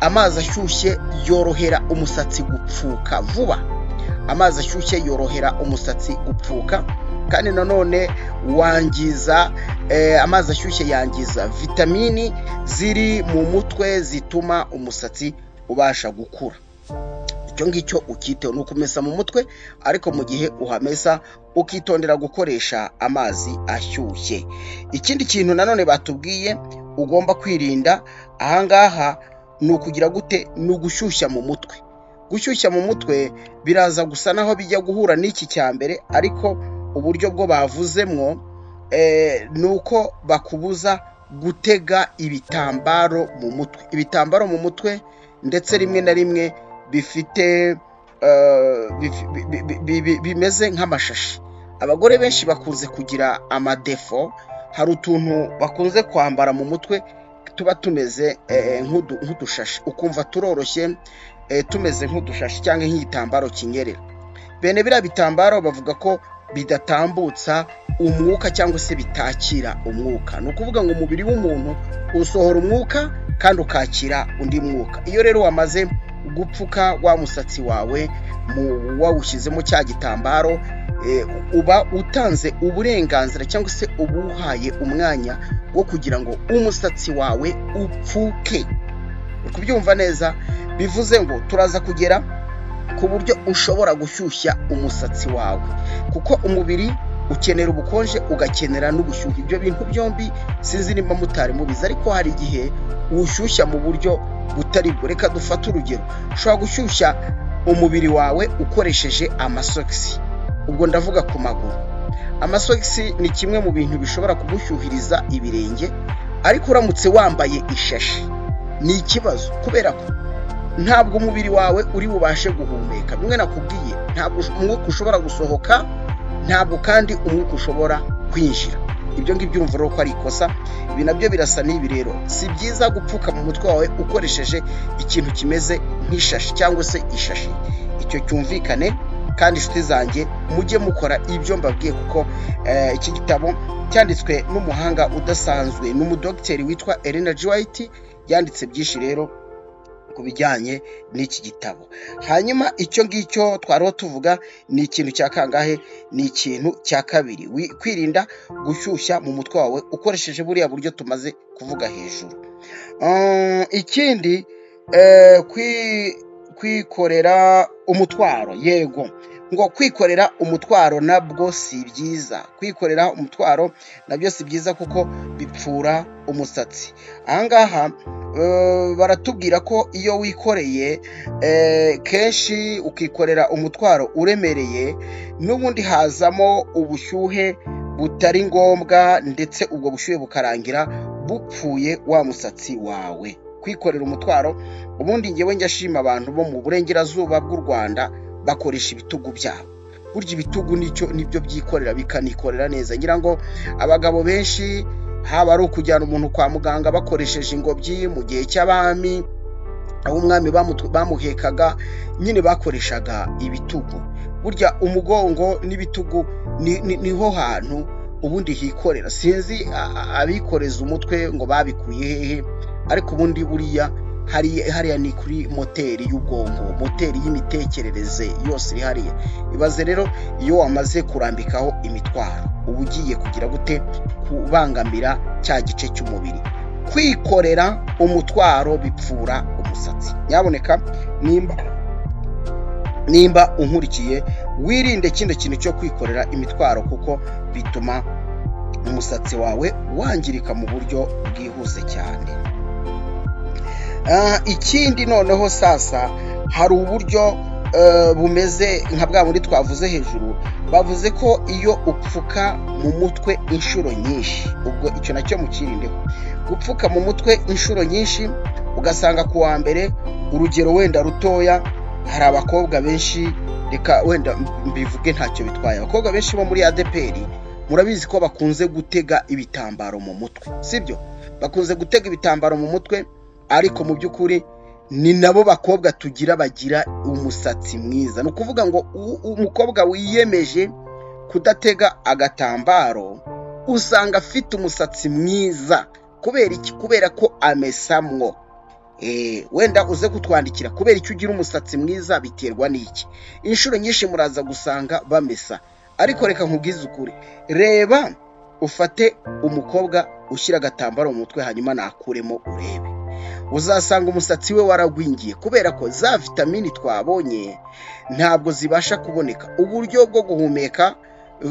amazi ashyushye yorohera umusatsi gupfuka vuba. Amazi ashyushye yorohera umusatsi gupfuka, kandi nanone amazi ashyushye yangiza vitamini ziri mu mutwe zituma umusatsi ubasha gukura. Icyo ngicyo ukiteho, ni ukumesa mu mutwe, ariko mu gihe uhamesa ukitondera gukoresha amazi ashyushye. Ikindi kintu nanone batubwiye, ugomba kwirinda ahangaha ni ukugira gute, ni ugushyushya mu mutwe. Gushyushya mu mutwe biraza gusa naho bijya guhura n'iki cya mbere, ariko uburyo bwo bavuzemwo ni uko bakubuza gutega ibitambaro mu mutwe. Ibitambaro mu mutwe ndetse rimwe na rimwe bifite bimeze nk'amashashi. Abagore benshi bakunze kugira amadefo, hari utuntu bakunze kwambara mu mutwe tuba tumeze nk'udushashi, ukumva turoroshye tumeze nk'udushashi cyangwa nk'igitambaro kinyerera. Bene biriya bitambaro bavuga ko bidatambutsa umwuka cyangwa se bitakira umwuka. Ni ukuvuga ngo umubiri w'umuntu usohora umwuka kandi ukakira undi mwuka. Iyo rero wamaze gupfuka wa musatsi wawe wawushyizemo cya gitambaro, uba utanze uburenganzira cyangwa se ubuhaye umwanya wo kugira ngo umusatsi wawe upfuke. Kubyumva neza, bivuze ngo turaza kugera ku buryo ushobora gushyushya umusatsi wawe, kuko umubiri ukenera ubukonje ugakenera n'ubushyuhe. Ibyo bintu byombi sinzi niba mutari mubizi, ariko hari igihe uwushyushya mu buryo butari bwo. Reka dufate urugero, ushobora gushyushya umubiri wawe ukoresheje amasogisi. Ubwo ndavuga ku maguru. Amasogisi ni kimwe mu bintu bishobora kugushyuhiriza ibirenge, ariko uramutse wambaye ishashi ni ikibazo, kubera ko ntabwo umubiri wawe uri bubashe guhumeka. Bimwe nakubwiye, ntabwo umwuka ushobora gusohoka, ntabwo kandi umwuka ushobora kwinjira. Ibyo ngibyo urumva rero ko ari ikosa. Ibi nabyo birasa n'ibi rero. Si byiza gupfuka mu mutwe wawe ukoresheje ikintu kimeze nk'ishashi cyangwa se ishashi. Icyo cyumvikane, kandi inshuti zanjye mujye mukora ibyo mbabwiye, kuko iki gitabo cyanditswe n'umuhanga udasanzwe, n'umudogiteri witwa Ellen G. White. Yanditse byinshi rero ku bijyanye n'iki gitabo. Hanyuma icyo ngicyo twariho tuvuga ni ikintu cya kangahe? Ni ikintu cya kabiri, kwirinda gushyushya mu mutwe wawe ukoresheje buriya buryo tumaze kuvuga hejuru. Ikindi, kwikorera umutwaro. Yego, ngo kwikorera umutwaro nabwo si byiza. Kwikorera umutwaro nabyo si byiza kuko bipfura umusatsi. Ahangaha baratubwira ko iyo wikoreye kenshi ukikorera umutwaro uremereye, n'ubundi hazamo ubushyuhe butari ngombwa, ndetse ubwo bushyuhe bukarangira bupfuye wa musatsi wawe. Kwikorera umutwaro, ubundi ngewe njyashima abantu bo mu burengerazuba bw'u Rwanda bakoresha ibitugu byabo. Burya ibitugu nibyo byikorera bikanikorera neza. Ngira ngo abagabo benshi, haba ari ukujyana umuntu kwa muganga bakoresheje ingobyi mu gihe cy'abami, aho umwami bamuhekaga, nyine bakoreshaga ibitugu. Burya umugongo n'ibitugu niho hantu ubundi hikorera. Sinzi abikoreza umutwe ngo babikuye hehe, ariko ubundi buriya hariya ni kuri moteri y'ubwonko, moteri y'imitekerereze yose iri hariya. Ibaze rero iyo wamaze kurambikaho imitwaro, uba ugiye kugira gute? Kubangamira cya gice cy'umubiri. Kwikorera umutwaro bipfura umusatsi. Nyaboneka, nimba unkurikiye, wirinde kino kintu cyo kwikorera imitwaro, kuko bituma umusatsi wawe wangirika mu buryo bwihuse cyane. Ikindi noneho sasa, hari uburyo bumeze nka bwa bundi twavuze hejuru. Bavuze ko iyo upfuka mu mutwe inshuro nyinshi, ubwo icyo nacyo mukirindeho. Gupfuka mu mutwe inshuro nyinshi, ugasanga ku wa mbere, urugero wenda rutoya, hari abakobwa benshi, reka wenda mbivuge ntacyo bitwaye, abakobwa benshi bo muri ADPR murabizi ko bakunze gutega ibitambaro mu mutwe, sibyo? Bakunze gutega ibitambaro mu mutwe, ariko mu by'ukuri ni nabo bakobwa bagira umusatsi mwiza. Ni ukuvuga ngo umukobwa wiyemeje kudatega agatambaro usanga afite umusatsi mwiza. Kubera iki? Kubera ko amesamwo. Wenda uze kutwandikira kubera icyo ugira umusatsi mwiza biterwa n'iki. Inshuro nyinshi muraza gusanga bamesa, ariko reka nkubwize ukuri, reba ufate umukobwa ushyira agatambaro mu mutwe, hanyuma nakuremo urebe, uzasanga umusatsi we waragwingiye, kubera ko za vitamini twabonye ntabwo zibasha kuboneka. Uburyo bwo guhumeka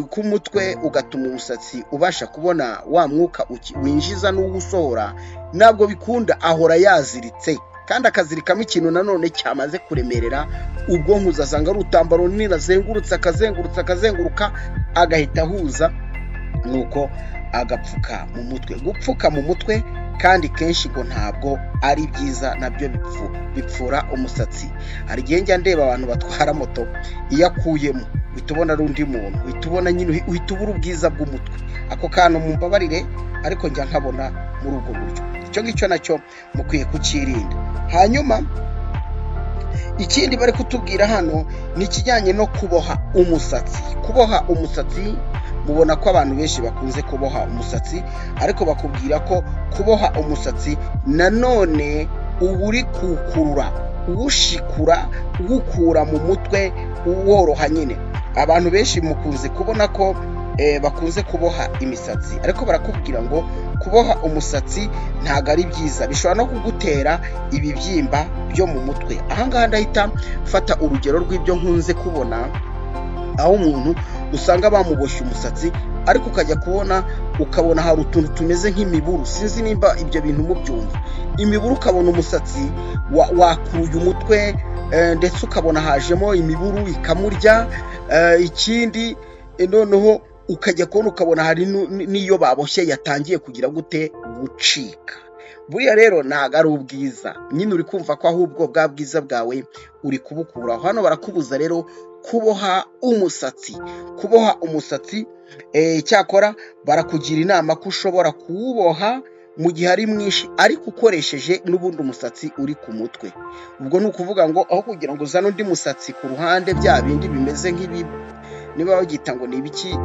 k'umutwe ugatuma umusatsi ubasha kubona wa mwuka winjiza n'uwusohora, ntabwo bikunda, ahora yaziritse kandi akazirikamo ikintu nanone cyamaze kuremerera ubwonko. Uzasanga ari urutambaro runini akazenguruka agahita ahuza, nuko agapfuka mu mutwe. Gupfuka mu mutwe kandi kenshi ngo ntabwo ari byiza, nabyo bipfura umusatsi. Hari igihe njya ndeba abantu batwara moto, iyo akuyemo uhita ubona ari undi muntu, uhita ubona nyine, uhita ubura ubwiza bw'umutwe. Ako kantu mumbabarire, ariko njya nkabona muri ubwo buryo. Icyo ngicyo nacyo mukwiye kukirinda. Hanyuma ikindi bari kutubwira hano ni ikijyanye no kuboha umusatsi. Kuboha umusatsi, mubona ko abantu benshi bakunze kuboha umusatsi, ariko bakubwira ko kuboha umusatsi nanone uba uri kuwukurura, uwushikura, uwukura mu mutwe, uworoha nyine. Abantu benshi mukunze kubona ko bakunze kuboha imisatsi, ariko barakubwira ngo kuboha umusatsi ntabwo ari byiza, bishobora no kugutera ibibyimba byo mu mutwe. Ahangaha ndahita mfata urugero rw'ibyo nkunze kubona, aho umuntu usanga bamuboshye umusatsi, ariko ukajya ukabona hari utuntu tumeze nk'imiburu. Sinzi nimba ibyo bintu mubyumva. Imiburu, ukabona umusatsi wakuruye umutwe, ndetse ukabona hajemo imiburu ikamurya. Ikindi noneho ukajya ukabona hari n'iyo baboshye yatangiye kugira gute, gucika. Buriya rero ntabwo ari ubwiza, nyine uri kumva ko ahubwo bwa bwiza bwawe uri kubukura. Hano barakubuza rero kuboha umusatsi. Kuboha umusatsi, cyakora barakugira inama ko ushobora kuwuboha mu gihe ari mwinshi, ariko ukoresheje n'ubundi umusatsi uri ku mutwe. Ubwo ni ukuvuga ngo aho kugira ngo uzane undi musatsi ku ruhande, bya bindi bimeze nk'ibi, niba bagita ngo ni ibiki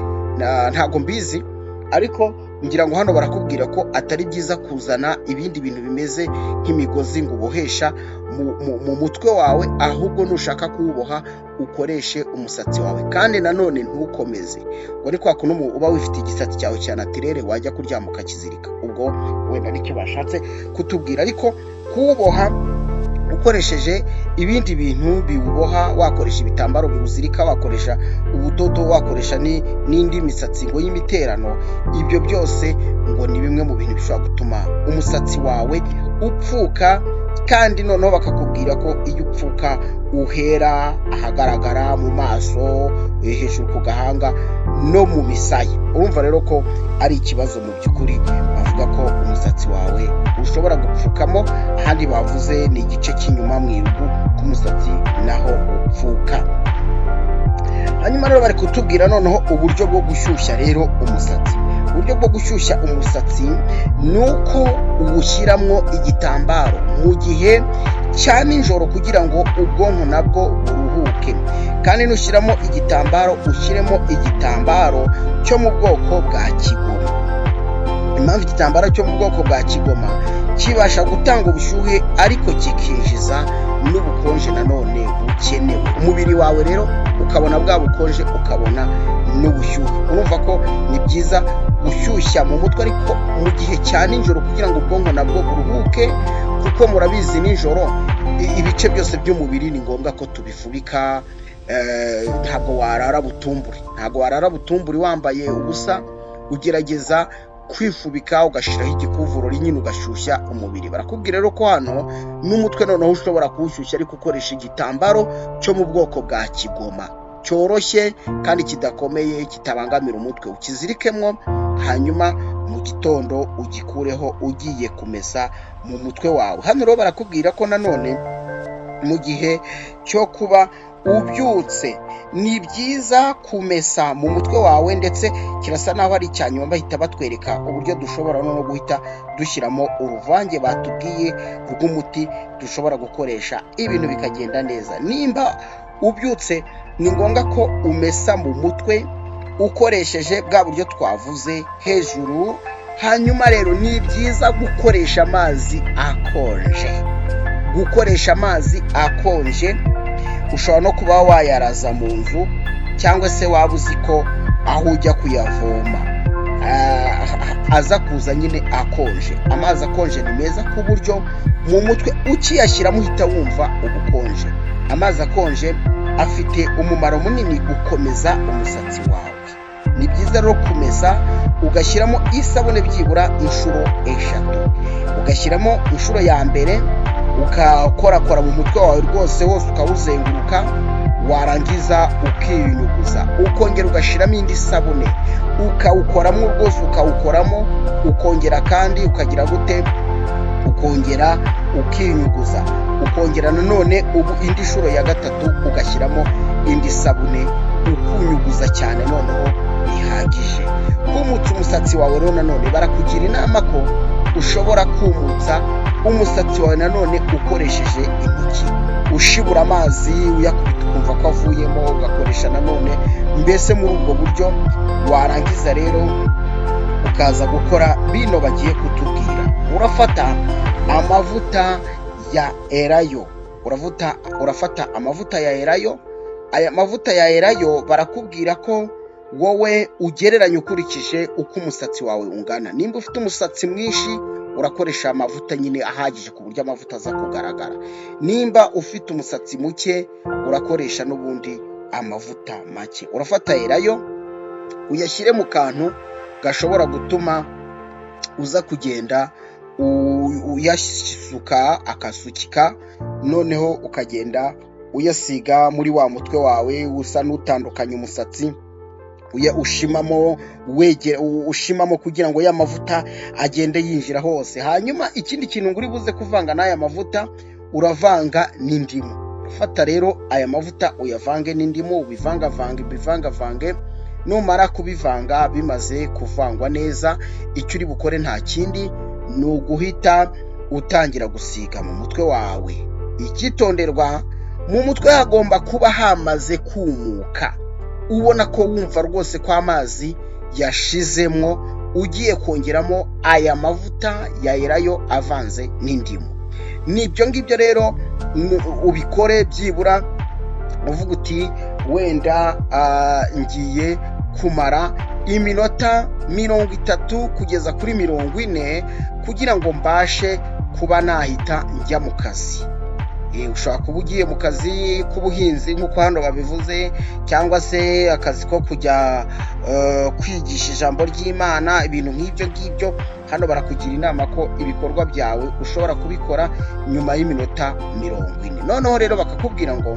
ntago mbizi, ariko ngira ngo hano barakubwira ko atari byiza kuzana ibindi bintu bimeze nk'imigozi ngo ubohesha mu mutwe wawe, ahubwo nushaka kuwuboha ukoreshe umusatsi wawe. Kandi nanone ntukomeze, ngo ni kwa kuntu uba wifite igisatsi cyawe cya natirere, wajya kuryama ukakizirika. Ubwo wenda nicyo bashatse kutubwira, ariko kuwuboha ukoresheje ibindi bintu biwuboha, wakoresha ibitambaro biwuzirika, wakoresha ubudodo, wakoresha n'indi misatsi ngo y'imiterano, ibyo byose ngo ni bimwe mu bintu bishobora gutuma umusatsi wawe upfuka. Kandi noneho bakakubwira ko iyo upfuka uhera ahagaragara mu maso, hejuru ku gahanga no mu misaya. Urumva rero ko ari ikibazo mu by'ukuri. Bavuga ko umusatsi wawe ushobora gupfukamo, ahandi bavuze ni igice cy'inyuma mu irugu k'umusatsi naho upfuka. Hanyuma rero bari kutubwira noneho uburyo bwo gushyushya rero umusatsi. Uburyo bwo gushyushya umusatsi ni uko uwushyiramo igitambaro mu gihe cya nijoro kugira ngo ubwonko nabwo buruhuke. Kandi nushyiramo igitambaro, ushyiremo igitambaro cyo mu bwoko bwa kigoma. Impamvu igitambaro cyo mu bwoko bwa kigoma kibasha gutanga ubushyuhe, ariko kikinjiza n'ubukonje nanone bukenewe. Umubiri wawe rero ukabona bwa bukonje, ukabona n'ubushyuhe. Urumva ko ni byiza gushyushya mu mutwe, ariko mu gihe cya nijoro kugira ngo ubwonko nabwo buruhuke, kuko murabizi nijoro ibice byose by'umubiri ni ngombwa ko tubifubika. Ntabwo warara butumburi wambaye ubusa, ugerageza kwifubika ugashyiraho igikuvurori, nyine ugashyushya umubiri. Barakubwira rero ko hano n'umutwe noneho ushobora kuwushyushya, ariko ukoresha igitambaro cyo mu bwoko bwa kigoma, cyoroshye kandi kidakomeye, kitabangamira umutwe. Ukizirikemo, hanyuma mu gitondo ugikureho ugiye kumesa mu mutwe wawe. Hano rero barakubwira ko nanone mu gihe cyo kuba ubyutse ni byiza kumesa mu mutwe wawe, ndetse kirasa naho ari icyanyuma bahita batwereka uburyo dushobora no guhita dushyiramo uruvange batubwiye rw'umuti dushobora gukoresha, ibintu bikagenda neza. Nimba ubyutse ni ngombwa ko umesa mu mutwe ukoresheje bwa buryo twavuze hejuru. Hanyuma rero ni byiza gukoresha amazi akonje. Ushobora no kuba wayaraza mu nzu, cyangwa se waba uzi ko aho ujya kuyavoma aza kuza nyine akonje. Amazi akonje ni meza ku buryo mu mutwe ukiyashyiramo uhita wumva ubukonje. Amazi akonje afite umumaro munini gukomeza umusatsi wawe. ni byiza rero kumesa ugashyiramo isabune byibura inshuro 3, ugashyiramo inshuro ya mbere ukakorakora mu mutwe wawe rwose wose ukawuzenguruka, warangiza ukiyunyuguza, ukongera ugashyiramo indi sabune ukawukoramo rwose, ukawukoramo ukongera kandi ukagira gute, ukongera ukiyunyuguza, ukongera nanone ubu indi nshuro ya 3 ugashyiramo indi sabune ukunyuguza cyane noneho bihagije. Kumutsa umusatsi wawe rero nanone barakugira inama ko ushobora kumutsa umusatsi wawe nanone ukoresheje intoki, ushibura amazi uyakubita ukumva ko avuyemo, ugakoresha nanone mbese muri ubwo buryo. Warangiza rero ukaza gukora bino bagiye kutubwira. Urafata amavuta ya Elayo, urafata amavuta ya Elayo. Aya mavuta ya Elayo barakubwira ko wowe ugereranya ukurikije uko umusatsi wawe ungana. Nimba ufite umusatsi mwinshi urakoresha amavuta nyine ahagije ku buryo amavuta aza kugaragara. Nimba ufite umusatsi muke urakoresha n'ubundi amavuta make. Urafata Elayo uyashyire mu kantu gashobora gutuma uza kugenda uyasuka akasukika, noneho ukagenda uyasiga muri wa mutwe wawe usa n'utandukanye umusatsi, ushimamo kugira ngo ya mavuta agende yinjira hose. Hanyuma ikindi kintu nguri buze kuvanga n'aya mavuta, uravanga n'indimu. Ufata rero aya mavuta uyavange n'indimu, ubivangavange. Numara kubivanga bimaze kuvangwa neza, icyo uri bukore nta kindi ni uguhita utangira gusiga mu mutwe wawe. Ikitonderwa, mu mutwe hagomba kuba hamaze kumuka, ubona ko wumva rwose ko amazi yashizemo, ugiye kongeramo aya mavuta ya Elayo avanze n'indimu. Nibyo ngibyo rero ubikore byibura uvuga uti wenda ngiye kumara iminota 30 kugeza kuri 40 kugira ngo mbashe kuba nahita njya mu kazi. Ushobora kuba ugiye mu kazi k'ubuhinzi nk'uko hano babivuze, cyangwa se akazi ko kujya kwigisha ijambo ry'Imana, ibintu nk'ibyo ngibyo. Hano barakugira inama ko ibikorwa byawe ushobora kubikora nyuma y'iminota 40. Noneho rero bakakubwira ngo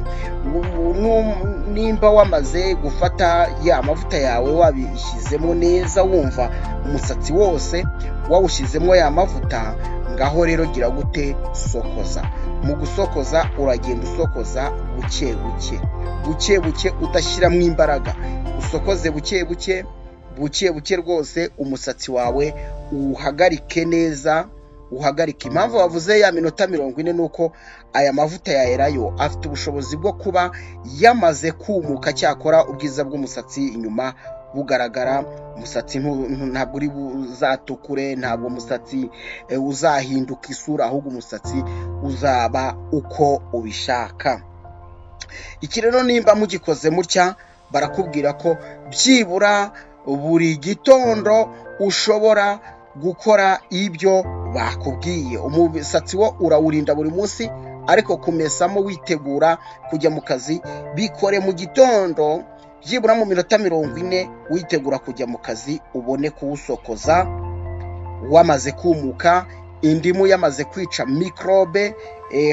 nimba wamaze gufata ya mavuta yawe wabishyizemo neza, wumva umusatsi wose wawushyizemo ya mavuta, ngaho rero gira gute, sokoza. Mu gusokoza uragenda usokoza buke buke udashyiramo imbaraga, usokoze buke buke rwose. Umusatsi wawe uhagarike neza, uhagarike. Impamvu bavuze ya minota 40 nuko aya mavuta ya Elayo afite ubushobozi bwo kuba yamaze kumuka, cyakora ubwiza bw'umusatsi inyuma bugaragara. Umusatsi ntabwo uri buzatukure, ntabwo umusatsi uzahinduka isura, ahubwo umusatsi uzaba uko ubishaka. Iki rero nimba mugikoze mutya, barakubwira ko byibura buri gitondo ushobora gukora ibyo bakubwiye. Umusatsi wo urawurinda buri munsi, ariko kumesamo witegura kujya mu kazi bikore mu gitondo byibura mu minota 40 witegura kujya mu kazi, ubone kuwusokoza wamaze kumuka. Indimu yamaze kwica mikrobe.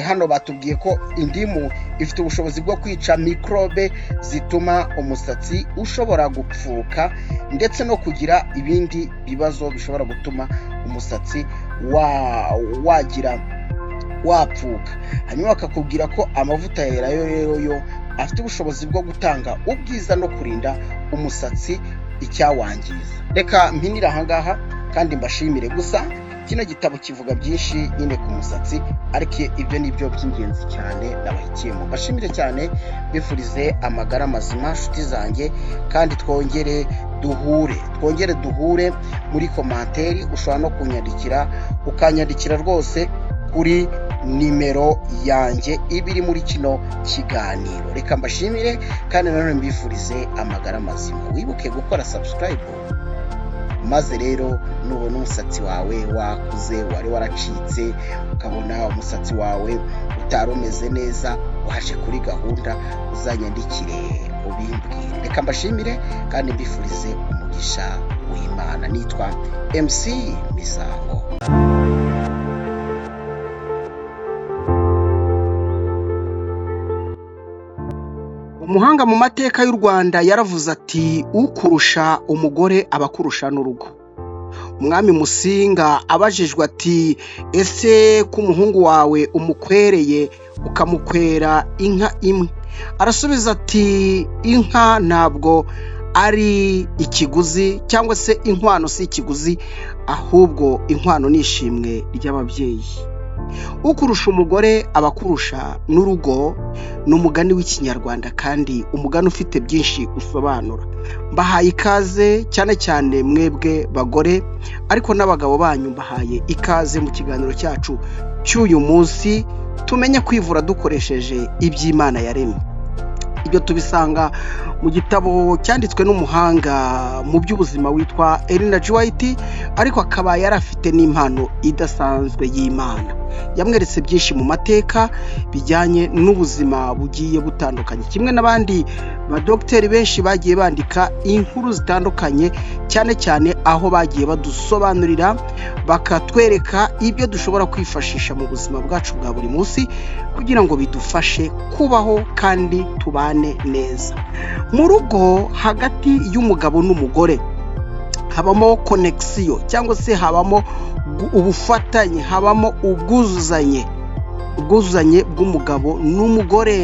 Hano batubwiye ko indimu ifite ubushobozi bwo kwica mikrobe zituma umusatsi ushobora gupfuka ndetse no kugira ibindi bibazo bishobora gutuma umusatsi wapfuka. Hanyuma bakakubwira ko amavuta ya Elayo rero yo afite ubushobozi bwo gutanga ubwiza no kurinda umusatsi icyawangiza. Reka mpinira ahangaha kandi mbashimire. Gusa kino gitabo kivuga byinshi nyine ku musatsi, ariko ibyo nibyo by'ingenzi cyane nabahitiyemo. Mbashimire cyane, bifurize amagara mazima nshuti zanjye, kandi twongere duhure muri komanteri. Ushobora no kunyandikira, ukanyandikira rwose kuri nimero yanjye ibiri muri kino kiganiro. Reka mbashimire kandi nanone mbifurize amagara mazima. Wibuke gukora subscribe, maze rero nubona umusatsi wawe wakuze, wari waracitse, ukabona umusatsi wawe utarumeze neza, waje kuri gahunda, uzanyandikire ubimbwire. Reka mbashimire kandi mbifurize umugisha w'Imana. Nitwa MC Misango. Umuhanga mu mateka y'u Rwanda yaravuze ati ukurusha umugore abakurusha n'urugo. Umwami Musinga abajijwe ati ese ko umuhungu wawe umukwereye ukamukwera inka imwe, arasubiza ati inka ntabwo ari ikiguzi cyangwa se inkwano si ikiguzi, ahubwo inkwano ni ishimwe ry'ababyeyi. Ukurusha umugore abakurusha n'urugo ni umugani w'ikinyarwanda kandi umugani ufite byinshi usobanura. Mbahaye ikaze cyane cyane mwebwe bagore, ariko n'abagabo banyu mbahaye ikaze mu kiganiro cyacu cy'uyu munsi, tumenye kwivura dukoresheje iby'Imana yaremye. Ibyo tubisanga mu gitabo cyanditswe n'umuhanga mu by'ubuzima witwa Ellen G. White, ariko akaba yarafite n'impano idasanzwe y'Imana. Yamweretse byinshi mu mateka bijyanye n'ubuzima bugiye butandukanye, kimwe n'abandi badogiteri benshi bagiye bandika inkuru zitandukanye, cyane cyane aho bagiye badusobanurira bakatwereka ibyo dushobora kwifashisha mu buzima bwacu bwa buri munsi kugira ngo bidufashe kubaho kandi tubane neza. Mu rugo hagati y'umugabo n'umugore habamo konekisiyo cyangwa se habamo ubufatanye, habamo ubwuzuzanye bw'umugabo n'umugore,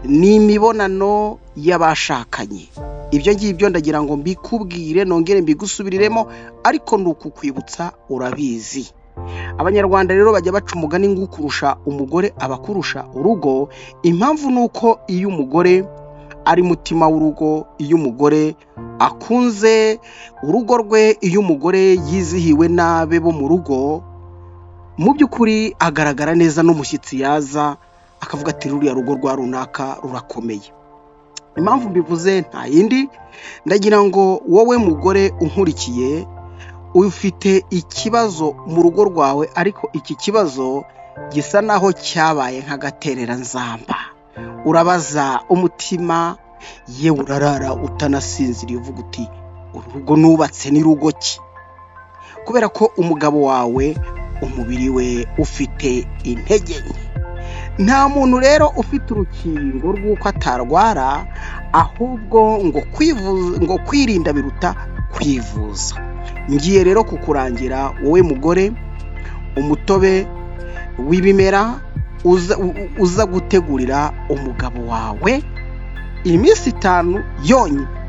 ni imibonano y'abashakanye. Ibyo ngibyo ndagira ngo mbikubwire nongere mbigusubiriremo, ariko ni ukukwibutsa urabizi. Abanyarwanda rero bajya baca umugani ngo ukurusha umugore abakurusha urugo. Impamvu ni uko iyo umugore ari mutima w'urugo, iyo umugore akunze urugo rwe, iyo umugore yizihiwe n'abe bo mu rugo, mu by'ukuri agaragara neza n'umushyitsi yaza akavuga ati ruriya rugo rwa runaka rurakomeye. Impamvu mbivuze nta yindi, ndagira ngo wowe mugore unkurikiye ufite ikibazo mu rugo rwawe, ariko iki kibazo gisa naho cyabaye nk'agatereranzamba. Urabaza umutima, yewe urarara utanasinziriye uvuga uti uru rugo nubatse ni rugo ki? Kubera ko umugabo wawe umubiri we ufite intege nke. Nta muntu rero ufite urukingo rw'uko atarwara, ahubwo ngo kwirinda biruta kwivuza. Ngiye rero kukurangira wowe mugore umutobe w'ibimera uza gutegurira umugabo wawe iminsi 5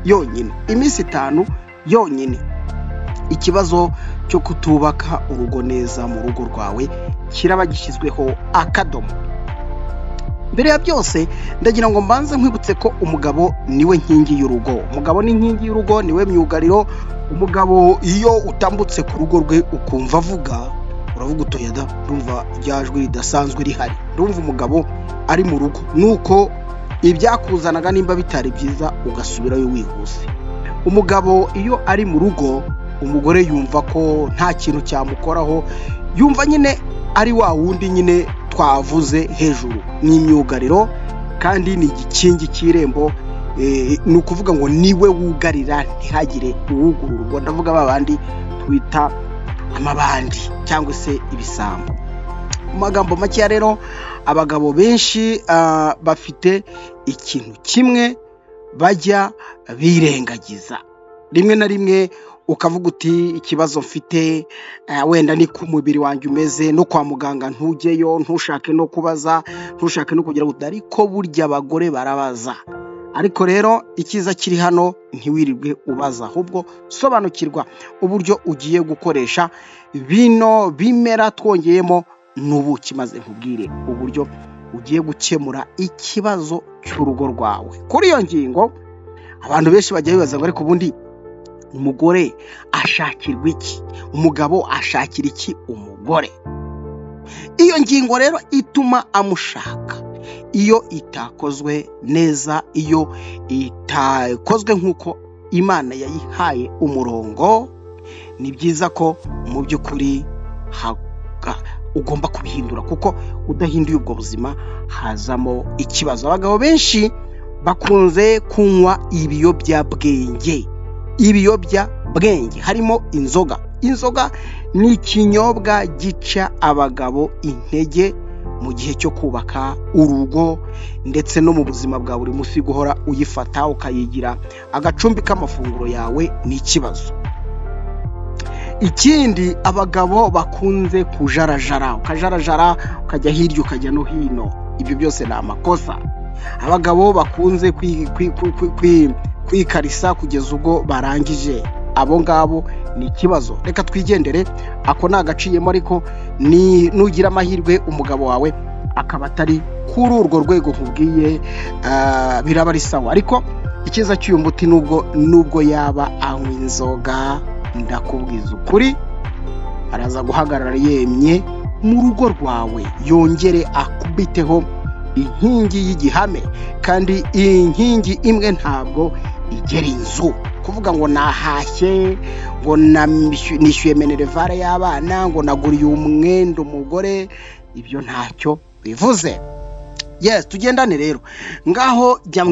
yonyine, iminsi 5 yonyine. Ikibazo cyo kutubaka urugo neza mu rugo rwawe kiraba gishyizweho akadomo. Mbere ya byose ndagira ngo mbanze nkwibutse ko umugabo niwe nkingi y'urugo. Umugabo ni inkingi y'urugo, niwe myugariro. Umugabo iyo utambutse ku rugo rwe ukumva avuga, uravuga utoyada ndumva ryajwe ridasanzwe rihari, ndumva umugabo ari mu rugo. Nuko ibyakuzanaga nimba bitari byiza ugasubirayo wihuse. Umugabo iyo ari mu rugo, umugore yumva ko nta kintu cyamukoraho, yumva nyine ari wa wundi nyine twavuze hejuru. Ni imyugariro kandi ni igikingi cy'irembo, ni ukuvuga ngo niwe wugarira ntihagire uwugura urugo. Ndavuga babandi twita amabandi cyangwa se ibisambo. Mu magambo make rero, abagabo benshi bafite ikintu kimwe bajya birengagiza. Rimwe na rimwe ukavuga uti ikibazo mfite wenda ni ku mubiri wanjye umeze, no kwa muganga ntujyeyo, ntushake no kubaza, ntushake no kugira ngo, ariko burya abagore barabaza. Ariko rero icyiza kiri hano, ntiwirirwe ubaza, ahubwo sobanukirwa uburyo ugiye gukoresha bino bimera twongeyemo n'ubuki, maze nkubwire uburyo ugiye gukemura ikibazo cy'urugo rwawe. Kuri iyo ngingo abantu benshi bajya bibaza ngo ariko ubundi umugore ashakirwa iki? Umugabo ashakira iki umugore? Iyo ngingo rero ituma amushaka. Iyo itakozwe neza, iyo itakozwe nk'uko Imana yayihaye umurongo, ni byiza ko mu by'ukuri ugomba kubihindura, kuko udahinduye ubwo buzima hazamo ikibazo. Abagabo benshi bakunze kunywa ibiyobyabwenge harimo inzoga. Inzoga ni ikinyobwa gica abagabo intege mu gihe cyo kubaka urugo ndetse no mu buzima bwa buri munsi. Guhora uyifata ukayigira agacumbi k'amafunguro yawe ni ikibazo. Ikindi, abagabo bakunze kujarajara, ukajya hirya ukajya no hino. Ibyo byose ni amakosa. Abagabo bakunze kwikarisa kugeza ubwo barangije, abo ngabo ni ikibazo. Reka twigendere, ako ni agaciyemo. Ariko nugira amahirwe umugabo wawe akaba atari kuri urwo rwego nkubwiye, biraba ari sawa. Ariko ikiza cy'uyu muti, nubwo yaba anywa inzoga, ndakubwiza ukuri, araza guhagarara yemye mu rugo rwawe, yongere akubiteho inkingi y'igihame. Kandi iyi nkingi imwe ntabwo igera inzu. Kuvuga ngo nahashye, ngo nishyuye minerivare y'abana, ngo naguriye umwenda umugore, ibyo ntacyo bivuze. Yes, tugendane rero. Ngaho jya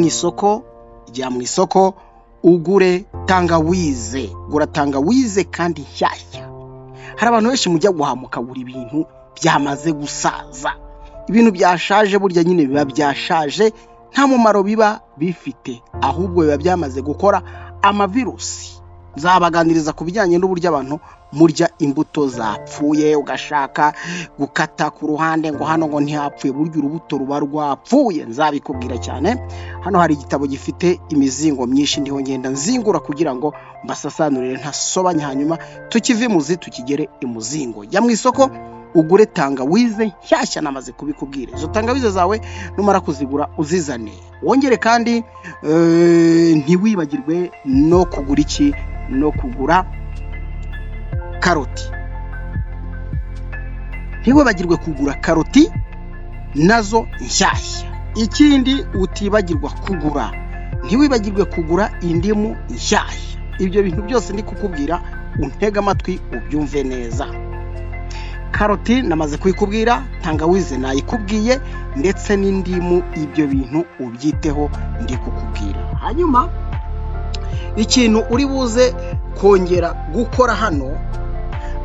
mu isoko ugure tangawize. Gura tangawize kandi nshyashya. Hari abantu benshi mujya guhamuka buri bintu byamaze gusaza. Ibintu byashaje burya nyine biba byashaje, nta mumaro biba bifite, ahubwo biba byamaze gukora amavirusi. Nzabaganiriza ku bijyanye n'uburyo abantu murya imbuto zapfuye, ugashaka gukata ku ruhande ngo hano ngo ntihapfuye, burya urubuto ruba rwapfuye. Nzabikubwira cyane. Hano hari igitabo gifite imizingo myinshi, ndiho ngenda nzingura kugira ngo mbasasanurire ntasobanya, hanyuma tukive imuzi tukigere imuzingo. Jya mu isoko ugure tangawize nshyashya, namaze kubikubwira. Izo tangawize zawe numara kuzigura uzizane. Wongere kandi ntiwibagirwe no kugura karoti. Ntiwibagirwe kugura karoti nazo nshyashya. Ikindi utibagirwa kugura, ntiwibagirwe kugura indimu nshyashya. Ibyo bintu byose ndi kukubwira, untega amatwi ubyumve neza. Karoti namaze kuyikubwira, tangawize nayikubwiye, ndetse n'indimu. Ibyo bintu ubyiteho ndi kukubwira. Hanyuma ikintu uri buze kongera gukora hano,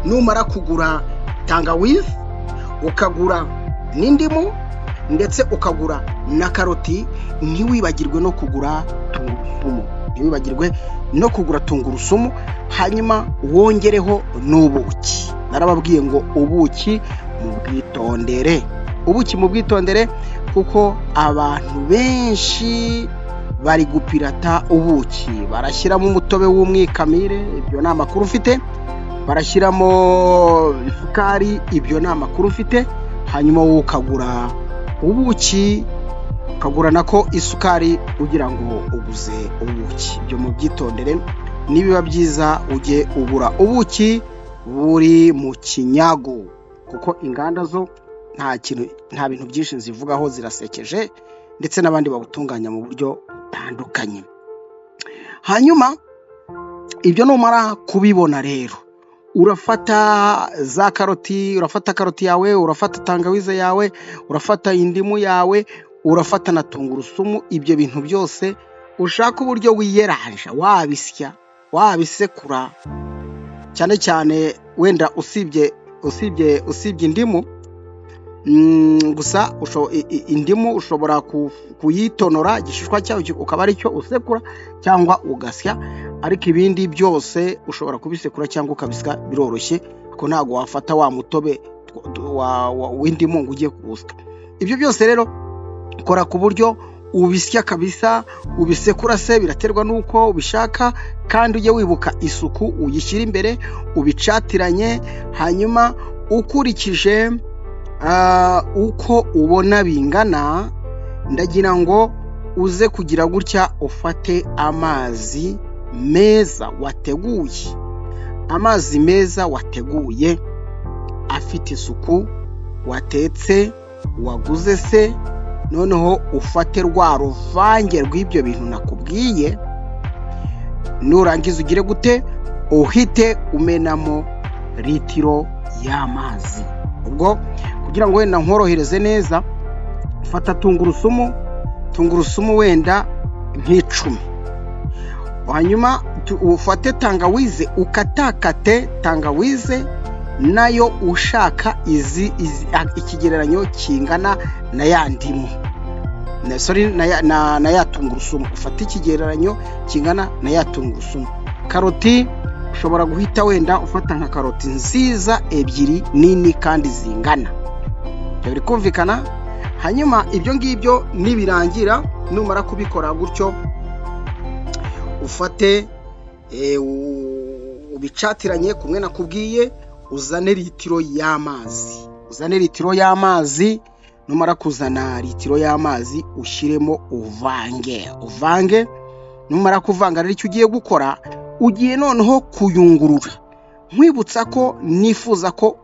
numara kugura tangawize, ukagura n'indimu, ndetse ukagura na karoti, ntiwibagirwe no kugura tungurusumu. Hanyuma wongereho n'ubuki. Narababwiye ngo ubuki mu bwitondere, kuko abantu benshi bari gupirata ubuki. Barashyiramo umutobe w'umwikamire, ibyo ni amakuru ufite. Barashyiramo isukari, ibyo ni amakuru ufite. Hanyuma wowe ukagura ubuki, ukagura nako isukari, ugira ngo uguze ubuki. Ibyo mu byitondere. Nibiba byiza ujye ugura ubuki buri mu kinyago, kuko inganda zo nta bintu byinshi zivugaho, zirasekeje, ndetse n'abandi babutunganya mu buryo butandukanye. Hanyuma ibyo numara kubibona rero, urafata karoti yawe, urafata tangawize yawe, urafata indimu yawe, urafata na tungurusumu. Ibyo bintu byose ushaka uburyo wiyeranja, wabisekura cyane cyane, wenda usibye indimu gusa. Indimu ushobora kuyitonora, igishishwa cyayo ukaba ari cyo usekura cyangwa ugasya. Ariko ibindi byose ushobora kubisekura cyangwa ukabisya, biroroshye. Kuko ntabwo wafata wa mutobe w'indimu ngo ugiye kuwusya. Ibyo byose rero kora ku buryo ubisya kabisa, ubisekura se, biraterwa nuko ubishaka. Kandi ujye wibuka isuku, uyishyira imbere, ubicatiranye. Hanyuma ukurikije uko ubona bingana, ndagira ngo uze kugira gutya, ufate amazi meza wateguye, afite isuku, watetse, waguze se. Noneho ufate rwa ruvange rw'ibyo bintu nakubwiye, nurangiza ugire gute, uhite umenamo litiro y'amazi. Ubwo kugira ngo wenda nkorohereze neza, ufata tungurusumu wenda nk'icumi. Hanyuma ufate tangawize, ukatakate tangawize nayo ushaka ikigereranyo kingana na ya ndimu, na ya tungurusumu. Ufate ikigereranyo kingana na ya tungurusumu. Karoti ushobora guhita wenda ufata nka karoti nziza ebyiri nini kandi zingana. Biri kumvikana? Hanyuma ibyo ngibyo nibirangira, numara kubikora gutyo, ufate ubicatiranye kumwe nakubwiye, uzane litiro y'amazi. Numara kuzana litiro y'amazi ushyiremo uvange. Numara kuvanga rero icyo ugiye gukora, ugiye noneho kuyungurura. Nkwibutsa ko nifuza ko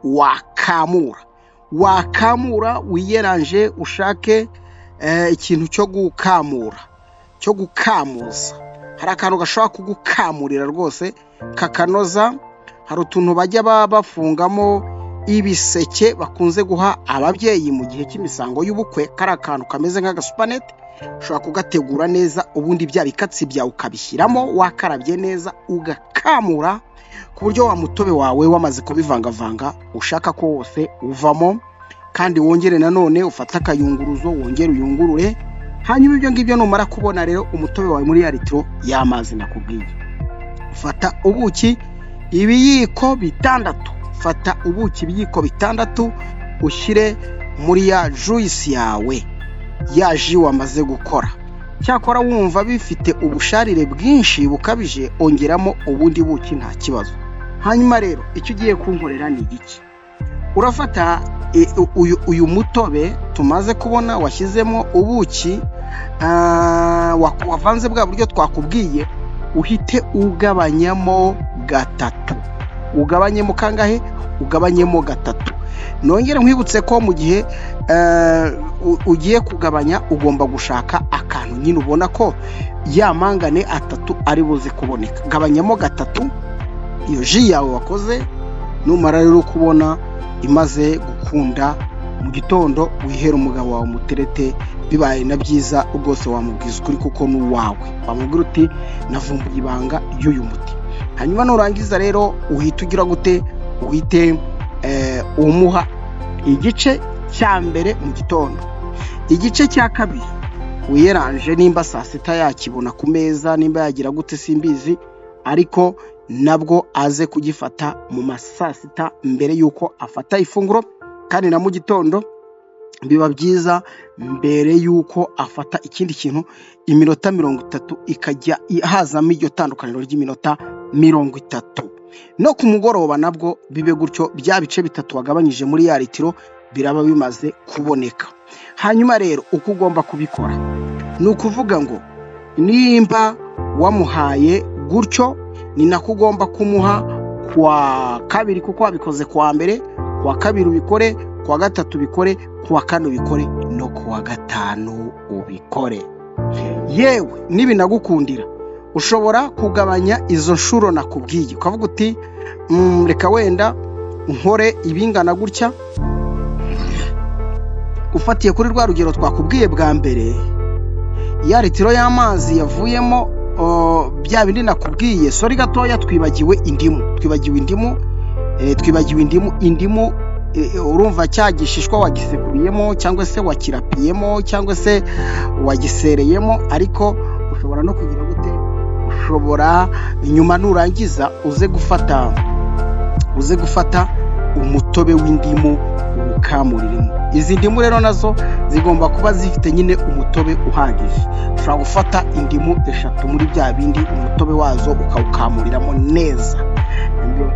wakamura wiyeranje, ushake ikintu cyo gukamuza. Hari akantu gashobora kugukamurira rwose kakanoza. Hari utuntu bajya bafungamo ibiseke bakunze guha ababyeyi mu gihe cy'imisango y'ubukwe. Kari akantu kameze nk'agasupanete, ushobora kugategura neza, ubundi bya bikatsi byawe ukabishyiramo, wakarabye neza, ugakamura ku buryo wa mutobe wawe wamaze kubivangavanga ushaka ko wose uvamo. Kandi wongere nanone ufata akayunguruzo, wongere uyungurure. Hanyuma ibyo ngibyo numara kubona rero umutobe wawe muri ya litiro y'amazi nakubwiye, ufata ubuki ibiyiko bitandatu, ushyire muri ya juice yawe, ya ji wamaze gukora. Cyakora wumva bifite ubusharire bwinshi bukabije, ongeramo ubundi buki nta kibazo. Hanyuma rero icyo ugiye kunkorera ni iki? Urafata uyu mutobe tumaze kubona washyizemo ubuki, wavanze bwa buryo twakubwiye, uhite ugabanyamo gatatu. Ugabanyemo kangahe? Ugabanyemo gatatu. Nongere nkwibutse ko mu gihe ugiye kugabanya, ugomba gushaka akantu nyine ubona ko ya mangane atatu ari buze kuboneka. Gabanyamo gatatu iyo ji yawe wakoze. Numara rero kubona imaze gukunda, mu gitondo wihera umugabo wawe muterete. Bibaye na byiza rwose wamubwiza ukuri kuko n'uwawe, wamubwira uti navumbuye ibanga y'uyu muti. Hanyuma nurangiza rero uhita ugira gute? Uhite umuha igice cya mbere mu gitondo, igice cya kabiri wiyeranje, nimba saa sita yakibona ku meza, nimba yagira gute simbizi, ariko nabwo aze kugifata mu masaa sita mbere yuko afata ifunguro. Kandi na mu gitondo biba byiza mbere yuko afata ikindi kintu, iminota 30 ikajya hazamo iryo tandukaniro ry'iminota 30. No ku mugoroba nabwo bibe gutyo, bya bice bitatu wagabanyije muri ya litiro biraba bimaze kuboneka. Hanyuma rero uko ugomba kubikora ni ukuvuga ngo, nimba wamuhaye gutyo, ni nako ugomba kumuha kwa kabiri, kuko wabikoze kwa mbere, kwa kabiri ubikore, kwa gatatu ubikore, kwa kane ubikore, no kwa gatanu ubikore. Yewe nibinagukundira ushobora kugabanya izo nshuro nakubwiye, ukavuga uti reka wenda nkore ibingana gutya. Ufatiye kuri rwa rugero twakubwiye bwa mbere, ya litiro y'amazi yavuyemo bya bindi nakubwiye. Sori gatoya, twibagiwe indimu. Urumva cyagishishwa wagisekuriyemo, cyangwa se wakirapiyemo, cyangwa se wagisereyemo, ariko ushobora no kugira gute? Ushobora nyuma nurangiza uze gufata umutobe w'indimu ukamuriremo. Izi ndimu rero nazo zigomba kuba zifite nyine umutobe uhagije. Ushobora gufata indimu 3 muri bya bindi, umutobe wazo ukawukamuriramo neza.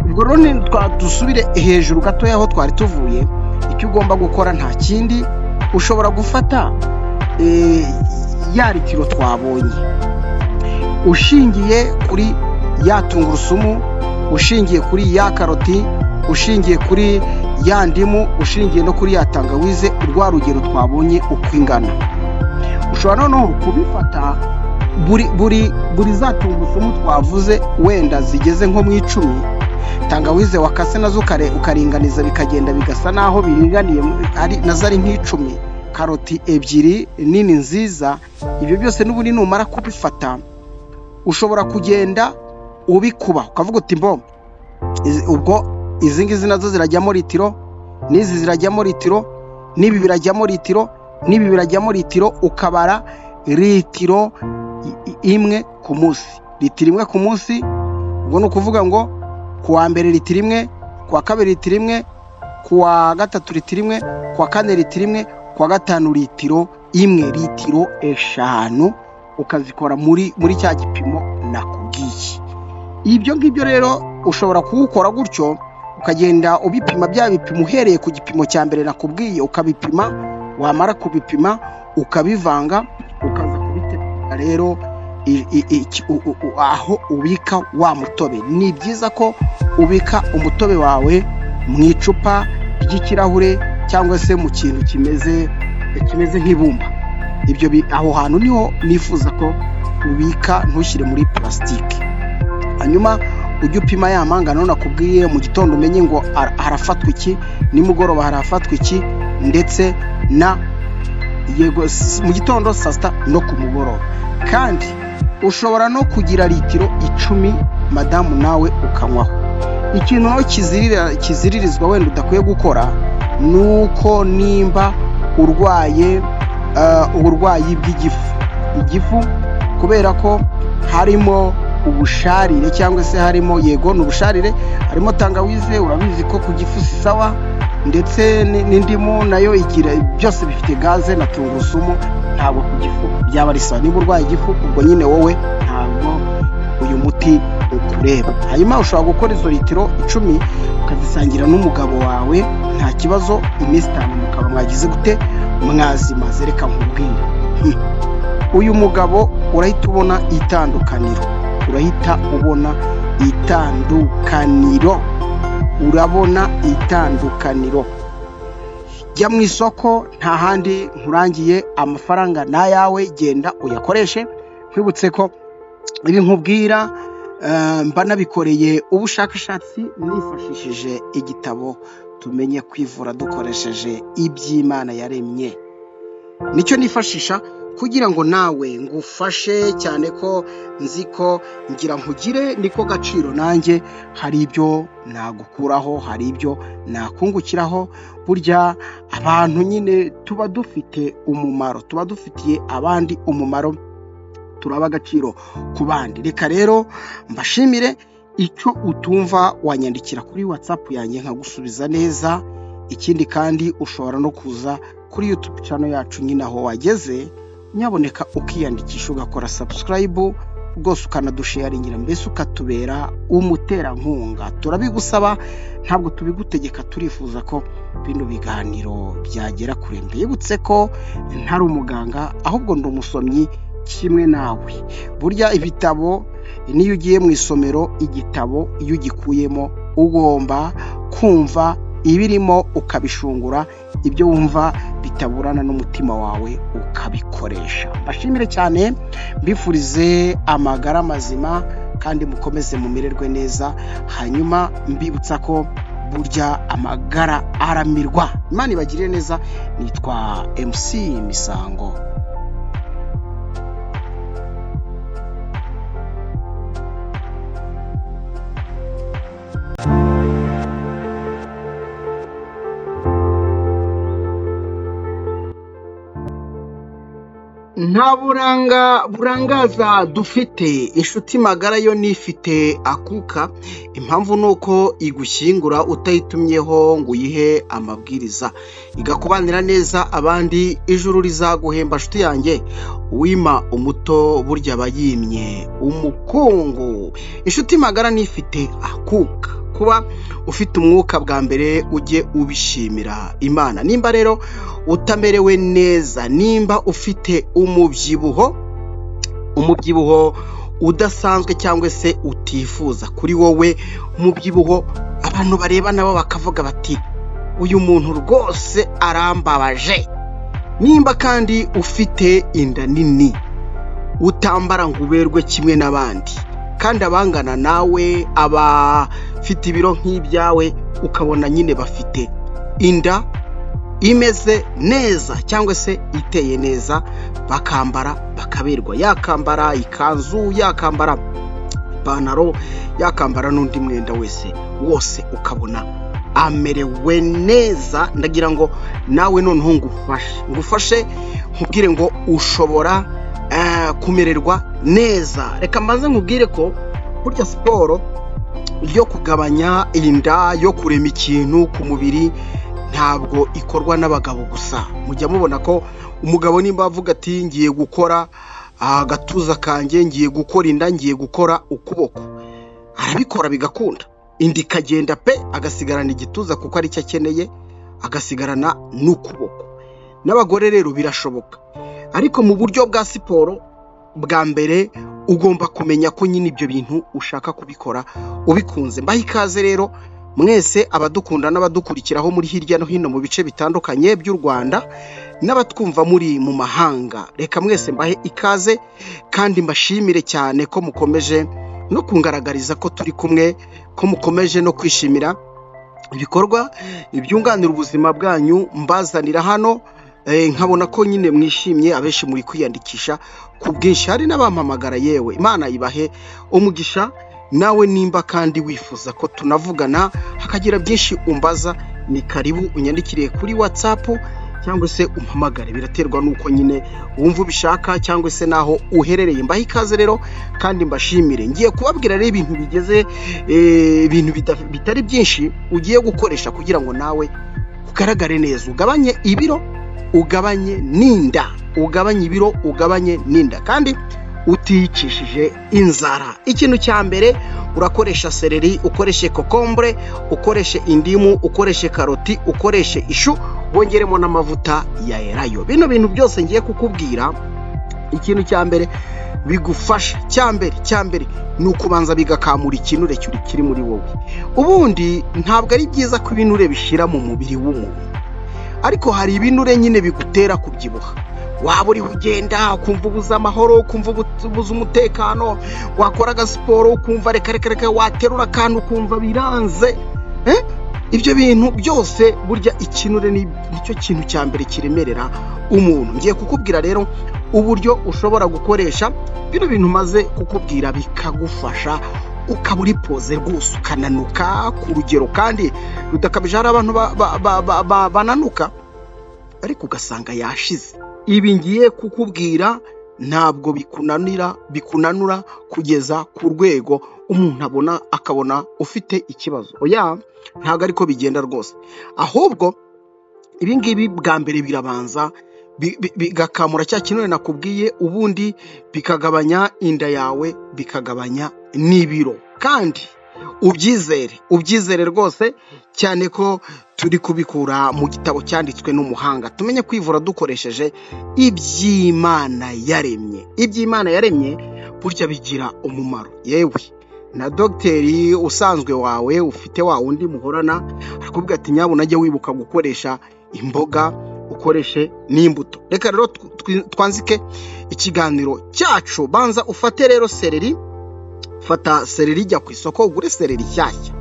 Ubwo rero dusubire hejuru gatoya aho twari tuvuye. Icyo ugomba gukora nta kindi, ushobora gufata ya litiro twabonye, ushingiye kuri ya tungurusumu, ushingiye kuri ya karoti, ushingiye kuri ya ndimu, ushingiye no kuri ya tangawize, rwa rugero twabonye uko ingana. Ushobora noneho kubifata buri za tungurusumu twavuze wenda zigeze nko mu 10, tangawize wakase nazo ukaringaniza bikagenda bigasa naho biringaniye, ari nazo ari nk'10. karoti ebyiri nini nziza. Ibyo byose n'ubundi numara kubifata ushobora kugenda ubikuba ukavuga uti ubwo izi ngizi nazo zirajyamo litiro, n'izi zirajyamo litiro, n'ibi birajyamo litiro, n'ibi birajyamo litiro, ukabara litiro imwe ku munsi. Litiro imwe ku munsi, ubwo ni ukuvuga ngo ku wa mbere litiro imwe, ku wa kabiri litiro imwe, ku wa gatatu litiro imwe, ku wa kane litiro imwe, ku wa gatanu litiro imwe, litiro 5 ukazikora muri cya gipimo nakubwiye. Ibyo ngibyo rero ushobora kuwukora gutyo, ukagenda ubipima bya bipimo uhereye ku gipimo cya mbere nakubwiye, ukabipima, wamara kubipima ukabivanga, ukaza kubitegura rero aho ubika wa mutobe. Ni byiza ko ubika umutobe wawe mu icupa ry'ikirahure cyangwa se mu kintu kimeze nk'ibumba. Ibyo aho hantu niho nifuza ko ubika, ntushyire muri plastique. Hanyuma ujye upima ya mangano nakubwiye, mu gitondo umenye ngo harafatwa iki, nimugoroba harafatwa iki, ndetse na mu gitondo, saa sita no ku mugoroba. Kandi ushobora no kugira litiro 10 madamu nawe ukanywaho. Ikintu no kiziririzwa wenda udakwiye gukora nuko nimba urwaye uburwayi bw'igifu, kubera ko harimo ubusharire cyangwa se harimo n'ubusharire, harimo tangawize, urabizi ko ku gifu si sawa, ndetse n'indimu nayo igira, byose bifite gaze na tungurusumu, ntabwo ku gifu byaba ari sawa. Niba urwaye igifu, ubwo nyine wowe ntabwo uyu muti ukureba. Hanyuma ushobora gukora izo litiro 10 ukazisangira n'umugabo wawe, nta kibazo. Iminsi 5 mukaba mwagize gute, mwazimaze. Reka nkubwire, uyu mugabo urahita ubona itandukaniro, urabona itandukaniro. Jya mu isoko, nta handi nkurangiye, amafaranga n'ayawe, genda uyakoreshe. Nkwibutse ko ibi nkubwira mba nabikoreye ubushakashatsi nifashishije igitabo Tumenye Kwivura Dukoresheje Iby'Imana Yaremye. Nicyo nifashisha kugira ngo nawe ngufashe, cyane ko nzi ko ngira nkugire niko gaciro. Nanjye hari ibyo nagukuraho, hari ibyo nakungukiraho. Burya abantu nyine tuba dufite umumaro, tuba dufitiye abandi umumaro, turaba agaciro ku bandi. Reka rero mbashimire. Icyo utumva wanyandikira kuri WhatsApp yanjye nkagusubiza neza. Ikindi kandi ushobora no kuza kuri YouTube channel yacu nyine aho wageze, nyaboneka ukiyandikisha, ugakora subscribe, rwose ukanadusharingira, mbese ukatubera umuterankunga. Turabigusaba, ntabwo tubigutegeka. Turifuza ko bino biganiro byagera kure. Mbibutse ko ntari umuganga, ahubwo ndi umusomyi kimwe nawe. Burya ibitabo, niyo ugiye mu isomero, igitabo iyo ugikuyemo ugomba kumva ibirimo ukabishungura, ibyo wumva bitaburana n'umutima wawe ukabikoresha. Mbashimire cyane, mbifurize amagara mazima, kandi mukomeze mumererwe neza. Hanyuma mbibutsa ko burya amagara aramirwa. Imana ibagirire neza. Nitwa MC Misango. Nta burangaza dufite, inshuti magara yo nifite akuka. Impamvu nuko igushyingura utayitumyeho ngo uyihe amabwiriza, igakubanira neza abandi, ijuru rizaguhemba nshuti yanjye. Wima umuto burya abayimye umukungu. Inshuti magara nifite akuka. Kuba ufite umwuka bwa mbere ujye ubishimira Imana. Nimba rero utamerewe neza, nimba ufite umubyibuho udasanzwe cyangwa se utifuza kuri wowe, umubyibuho abantu bareba nabo bakavuga bati uyu muntu rwose arambabaje. Nimba kandi ufite inda nini, utambara ngo uberwe kimwe n'abandi, kandi abangana nawe, abafite ibiro nk'ibyawe ukabona nyine bafite inda imeze neza cyangwa se iteye neza, bakambara bakaberwa, yakambara ikanzu, yakambara ipantaro, yakambara n'undi mwenda wose ukabona amerewe neza. Ndagira ngo nawe noneho ngufashe nkubwire ngo ushobora kumererwa neza. Reka maze nkubwire ko burya siporo yo kugabanya inda, yo kurema ikintu ku mubiri ntabwo ikorwa n'abagabo gusa. Mujya mubona ko umugabo nimba avuga ati ngiye gukora agatuza kanjye, ngiye gukora inda, ngiye gukora ukuboko, arabikora bigakunda, inda ikagenda pe, agasigarana igituza kuko ari cyo akeneye, agasigarana n'ukuboko. N'abagore rero birashoboka, ariko mu buryo bwa siporo bwa mbere ugomba kumenya ko nyine ibyo bintu ushaka kubikora ubikunze. Mbahe ikaze rero mwese abadukunda n'abadukurikiraho muri hirya no hino mu bice bitandukanye by'u Rwanda n'abatwumva muri mu mahanga. Reka mwese mbahe ikaze kandi mbashimire cyane ko mukomeje no kungaragariza ko turi kumwe, ko mukomeje no kwishimira ibikorwa ibyunganira ubuzima bwanyu mbazanira hano. Nkabona ko nyine mwishimye, abenshi muri kwiyandikisha ku bwinshi, hari n'abampamagara. Yewe Imana ibahe umugisha. Nawe nimba kandi wifuza ko tunavugana hakagira byinshi umbaza, ni karibu unyandikire kuri WhatsApp cyangwa se umpamagare, biraterwa nuko nyine wumva ubishaka cyangwa se naho uherereye. Mbahe ikaze rero kandi mbashimire. Ngiye kubabwira rero ibintu bigeze ibintu bitari byinshi ugiye gukoresha kugira ngo nawe ugaragare neza, ugabanye ibiro, ugabanye n'inda, ugabanye ibiro, ugabanye n'inda kandi utiyicishije inzara. Ikintu cya mbere, urakoresha seleri, ukoreshe kokombure, ukoreshe indimu, ukoreshe karoti, ukoreshe ishu, bongeremo n'amavuta ya elayo. Bino bintu byose ngiye kukubwira, ikintu cya mbere bigufasha, cya mbere ni ukubanza bigakamura ikinure kiri muri wowe. Ubundi ntabwo ari byiza ko ibinure bishira mu mubiri w'umuntu, ariko hari ibinure nyine bigutera kubyibuha. Waba uri ugenda ukumva ubuze amahoro, ukumva ubuze umutekano, wakora agasiporo ukumva reka, waterura akantu ukumva biranze. Ibyo bintu byose burya ikinure nicyo kintu cya mbere kiremerera umuntu. Ngiye kukubwira rero uburyo ushobora gukoresha bino bintu maze kukubwira, bikagufasha ukaba uri poze rwose, ukananuka ku rugero kandi rudakabije. Hari abantu bananuka ariko ugasanga yashize. Ibi ngiye kukubwira ntabwo bikunanura kugeza ku rwego umuntu akabona ufite ikibazo. Oya, ntabwo ariko bigenda rwose, ahubwo ibi ngibi bwa mbere birabanza bigakamura cya kinure nakubwiye, ubundi bikagabanya inda yawe, bikagabanya n'ibiro. Kandi ubyizere rwose cyane ko turi kubikura mu gitabo cyanditswe n'umuhanga. Tumenye kwivura dukoresheje iby'Imana yaremye. Iby'Imana yaremye burya bigira umumaro. Yewe na dogiteri usanzwe wawe ufite wa wundi muhorana arakubwira ati nyabuna ajye wibuka gukoresha imboga, ukoreshe n'imbuto. Reka rero twanzike ikiganiro cyacu. Banza ufate rero seleri. Fata seleri, jya ku isoko ugure seleri nshyashya.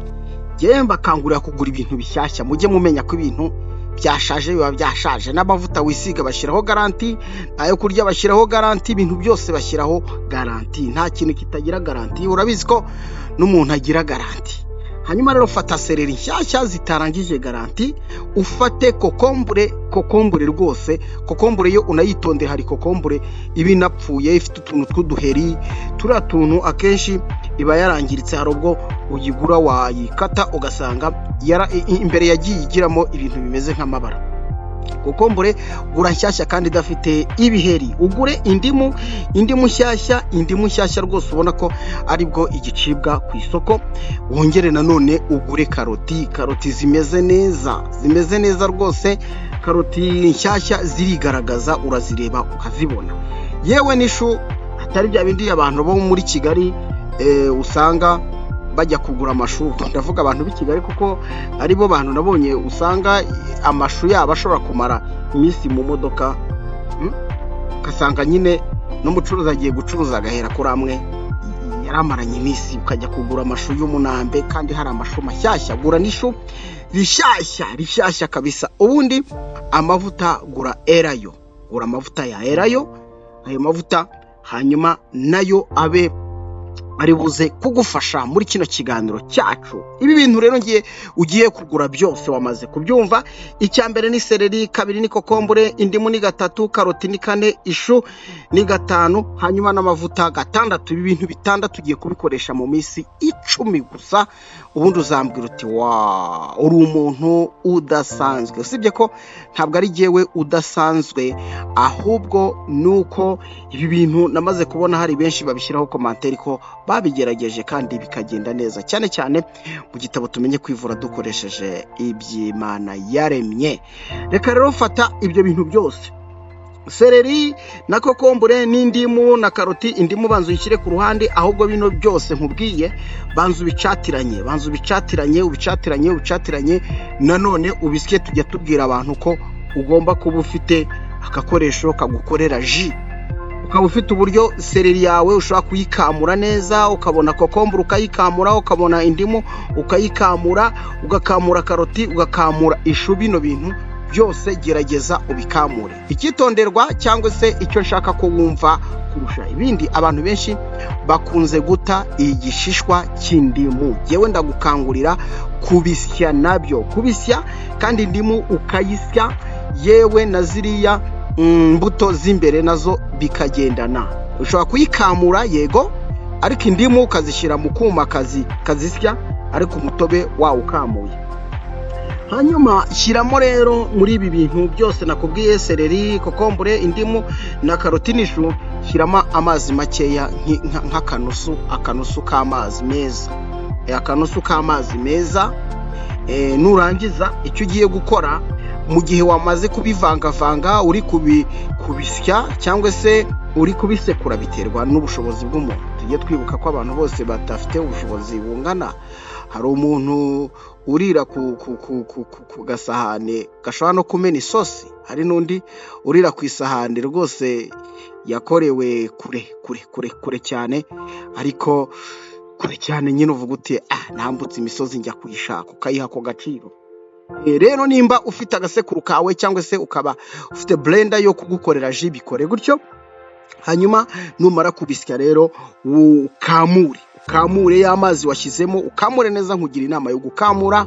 Jyemba kangurira kugura ibintu bishyashya. Mujye mumenya ko ibintu byashaje biba byashaje. N'amavuta wisiga bashyiraho garanti, ayo kurya bashyiraho garanti, ibintu byose bashyiraho garanti. Nta kintu kitagira garanti. Urabizi ko n'umuntu agira garanti. Hanyuma rero fata seleri nshyashya zitarangije garanti, ufate kokombure rwose. Kokombure yo unayitonde, hari kokombure iba inapfuye ifite utuntu tw'uduheri, turiya tuntu akenshi iba yarangiritse. Hari ubwo uyigura wayikata ugasanga imbere yagiye igiramo ibintu bimeze nk'amabara. Kokombure gura nshyashya kandi idafite ibiheri. Ugure indimu nshyashya rwose ubona ko aribwo igicibwa ku isoko. Wongere nanone ugure karoti zimeze neza rwose. Karoti nshyashya zirigaragaza, urazireba ukazibona. Yewe n'ishu, atari bya bindi abantu bo muri Kigali usanga bajya kugura amashu. Ndavuga abantu b'i Kigali kuko aribo bantu nabonye usanga amashu yabo ashobora kumara iminsi mu modoka. Ugasanga nyine n'umucuruzi agiye gucuruza agahera kuri amwe yaramaranye iminsi, ukajya kugura amashu y'umunambe kandi hari amashu mashyashya. Gura n'ishu rishyashya kabisa. Ubundi amavuta gura Elayo, gura amavuta ya Elayo, ayo mavuta hanyuma nayo abe ari buze kugufasha muri kino kiganiro cyacu. Ibi bintu rero ugiye kugura byose wamaze kubyumva. Icya mbere ni seleri, kabiri ni kokombure, indimu ni 3, karoti ni 4, ishu ni 5, hanyuma n'amavuta 6. Ibi bintu 6 tugiye kubikoresha mu minsi 10 gusa. Ubundi uzambwira uti uri umuntu udasanzwe. Usibye ko ntabwo ari jewe udasanzwe, ahubwo nuko ibi bintu namaze kubona hari benshi babishyiraho commentaire ko babigerageje kandi bikagenda neza, cyane cyane mu gitabo tumenye kwivura dukoresheje iby'Imana yaremye. Reka rero fata ibyo bintu byose, seleri na kokombure n'indimu na karoti. Indimu banzu yishyire ku ruhande, ahubwo bino byose nkubwiye banzu ubicatiranye nanone ubisye. Tujya tubwira abantu ko ugomba kuba ufite akakoresho kagukorera ji, ukaba ufite uburyo seleri yawe ushobora kuyikamura neza, ukabona kokombure ukayikamura, ukabona indimu ukayikamura, ugakamura karoti, ugakamura ishu. Bino bintu byose gerageza ubikamure. Icyitonderwa cyangwa se icyo nshaka ko wumva kurusha ibindi, abantu benshi bakunze guta igishishwa cy'indimu. Yewe ndagukangurira kubisya nabyo, kubisya kandi indimu ukayisya, yewe na ziriya mbuto z'imbere nazo bikagendana. Ushobora kuyikamura yego, ariko indimu ukazishyira mu kuma kazisya, ariko umutobe wawo ukamuye. Hanyuma shyiramo rero muri ibi bintu byose nakubwiye, seleri, kokombure, indimu na karoti n'ishu, shyiramo amazi makeya nk'akanusu k'amazi meza, akanusu k'amazi meza. Nurangiza icyo ugiye gukora, mu gihe wamaze kubivangavanga, uri kubisya cyangwa se uri kubisekura, biterwa n'ubushobozi bw'umuntu. Tujye twibuka ko abantu bose badafite ubushobozi bungana. Hari umuntu urira ku gasahane gashobora no kumena isosi, hari n'undi urira ku isahane rwose yakorewe kure cyane, ariko kure cyane nyine uvuga uti nambutse imisozi njya kuyishaka, ukayiha ako gaciro. Rero nimba ufite agasekuru kawe cyangwa se ukaba ufite blender yo kugukorera ji, bikore gutyo. Hanyuma numara kubisya rero ukamure y'amazi washyizemo, ukamure neza. Nkugira inama yo gukamura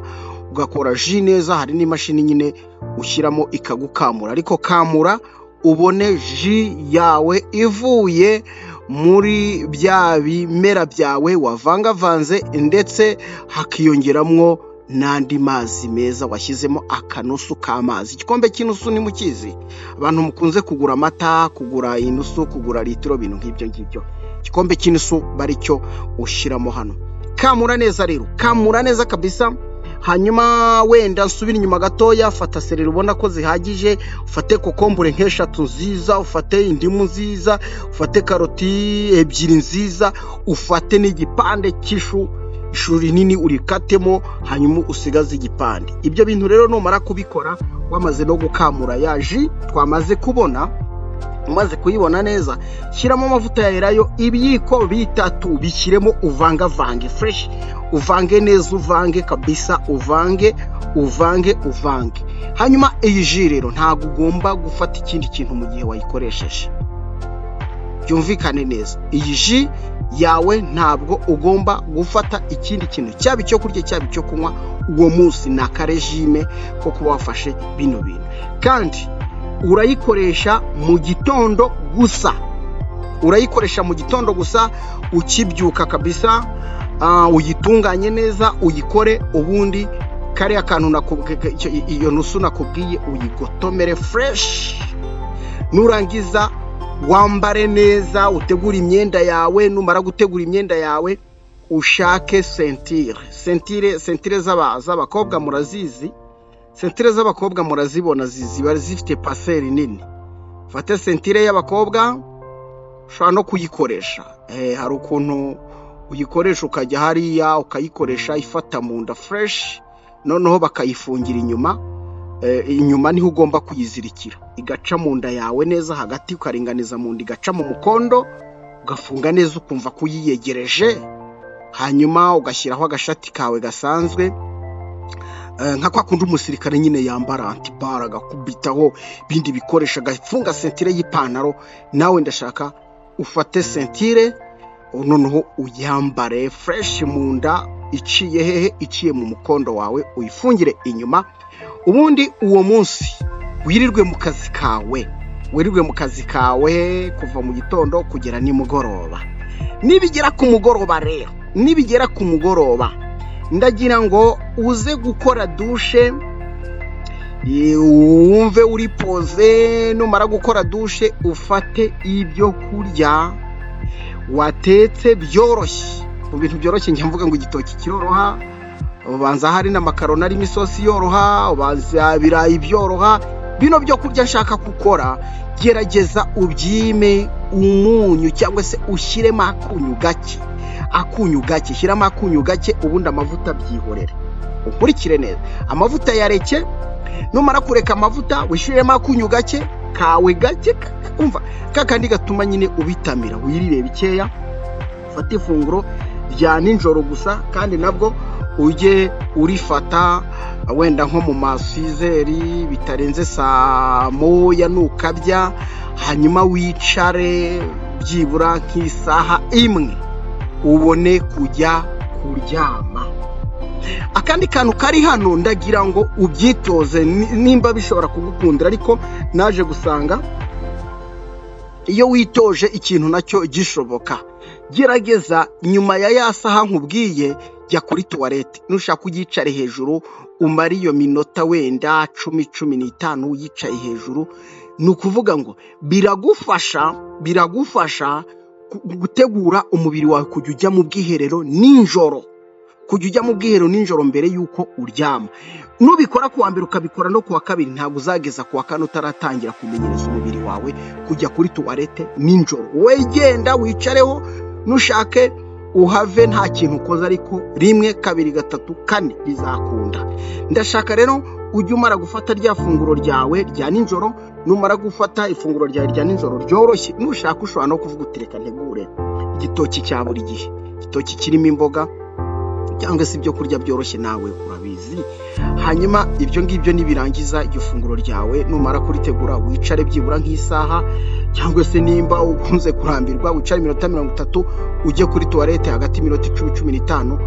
ugakora ji neza. Hari n'imashini nyine ushyiramo ikagukamura, ariko kamura ubone ji yawe ivuye muri bya bimera byawe wavangavanze, ndetse hakiyongeramwo n'andi mazi meza washyizemo akanusu k'amazi. Igikombe cy'inusu ni mukizi, abantu mukunze kugura amata, kugura inusu, kugura litiro, bintu nk'ibyo ngibyo. Igikombe cy'inusu bari cyo ushyiramo hano. Kamura neza rero, kamura neza kabisa. Hanyuma wenda nsubira inyuma gatoya, fata seleri ubona ko zihagije, ufate kokombure nk'eshatu nziza, ufate indimu nziza, ufate karoti ebyiri nziza, ufate n'igipande cy'ishu, ishuri nini urikatemo, hanyuma usigaze igipande. Ibyo bintu rero numara kubikora, wamaze no gukamura ya ji twamaze kubona, umaze kuyibona neza, shyiramo amavuta ya Elayo ibiyiko 3, bishyiremo uvangavange fresh, uvange neza, uvange kabisa, uvange. Hanyuma iyi ji rero ntabwo ugomba gufata ikindi kintu mu gihe wayikoresheje, byumvikane neza. Iyi ji yawe ntabwo ugomba gufata ikindi kintu, cyaba icyo kurya cyaba icyo kunywa. Uwo munsi ni akaregime ko kuba wafashe bino bintu, kandi urayikoresha mu gitondo gusa, ukibyuka kabisa. Uyitunganye neza, uyikore, ubundi kariya kantu iyo nusu nakubwiye uyigotomere fresh. Nurangiza wambare neza, utegura imyenda yawe. Numara gutegura imyenda yawe, ushake sentire z'abakobwa murazizi. Sentire z'abakobwa murazibona, ziba zifite paseri nini. Fate sentire y'abakobwa, ushobora no kuyikoresha. Hari ukuntu uyikoresha ukajya hariya ukayikoresha ifata mu nda fresh, noneho bakayifungira inyuma niho ugomba kuyizirikira, igaca mu nda yawe neza hagati, ukaringaniza mu nda, igaca mu mukondo, ugafunga neza, ukumva kuyiyegereje. Hanyuma ugashyiraho agashati kawe gasanzwe, nka kwa kundi umusirikare nyine yambara antibara agakubitaho ibindi bikoresho agafunga sentire y'ipantaro, nawe ndashaka ufate sentire noneho uyambare fresh mu nda, iciye hehe, iciye mu mukondo wawe, uyifungire inyuma. Ubundi uwo munsi wirirwe mu kazi kawe kuva mu gitondo kugera nimugoroba. Nibigera ku mugoroba ndagira ngo uze gukora dushe, wumve uri poze. Numara gukora dushe ufate ibyo kurya watetse byoroshye. Mu bintu byoroshye njya mvuga ngo igitoki kiroroha, ubanza hari n'amakaroni arimo isosi yoroha, ubanza ibirayi byoroha. Bino byo kurya nshaka gukora, gerageza ubyime umunyu cyangwa se ushyiremo akunyu gake, shyiramo akunyu gake, ubundi amavuta byihorere. Ukurikire neza, amavuta yareke. Numara kureka amavuta wishyiremo akunyu gake kawe gake, umva kakandi gatuma nyine ubitamira, wirire bikeya. Ufate ifunguro rya nijoro gusa, kandi nabwo ujye urifata wenda nko mu masizeri bitarenze saa moya nukabya, hanyuma wicare byibura nk'isaha imwe ubone kujya kuryama. Akandi kantu kari hano ndagira ngo ubyitoze nimba bishobora kugukundira, ariko naje gusanga iyo witoje ikintu nacyo gishoboka. Gerageza nyuma ya saha nkubwiye, jya kuri toilette. Nushaka uyicare hejuru umara iyo minota wenda 10-15 yicaye hejuru. Nukuvuga ngo biragufasha gutegura umubiri wawe kujya ujya mu bwiherero nijoro, mbere yuko uryama. Nubikora kuwa mbere ukabikora no kuwa kabiri, ntabwo uzageza kuwa kane utaratangira kumenyereza umubiri wawe kujya kuri toilette nijoro. Wowe genda wicareho, nushake uhave nta kintu ukoze, ariko 1, 2, 3, 4 bizakunda. Ndashaka rero ujye umara gufata rya funguro ryawe rya nijoro. Numara gufata ifunguro ryawe rya nijoro ryoroshye, nushaka ushobora no kuvuga utereka ntegure igitoki cya buri gihe, igitoki kirimo imboga cyangwa se ibyo kurya byoroshye, nawe urabizi. Hanyuma ibyo ngibyo nibirangiza iryo funguro ryawe, numara kuritegura wicare byibura nk'isaha, cyangwa se nimba ukunze kurambirwa wicare iminota 30, ujye kuri toilette hagati iminota 10-15.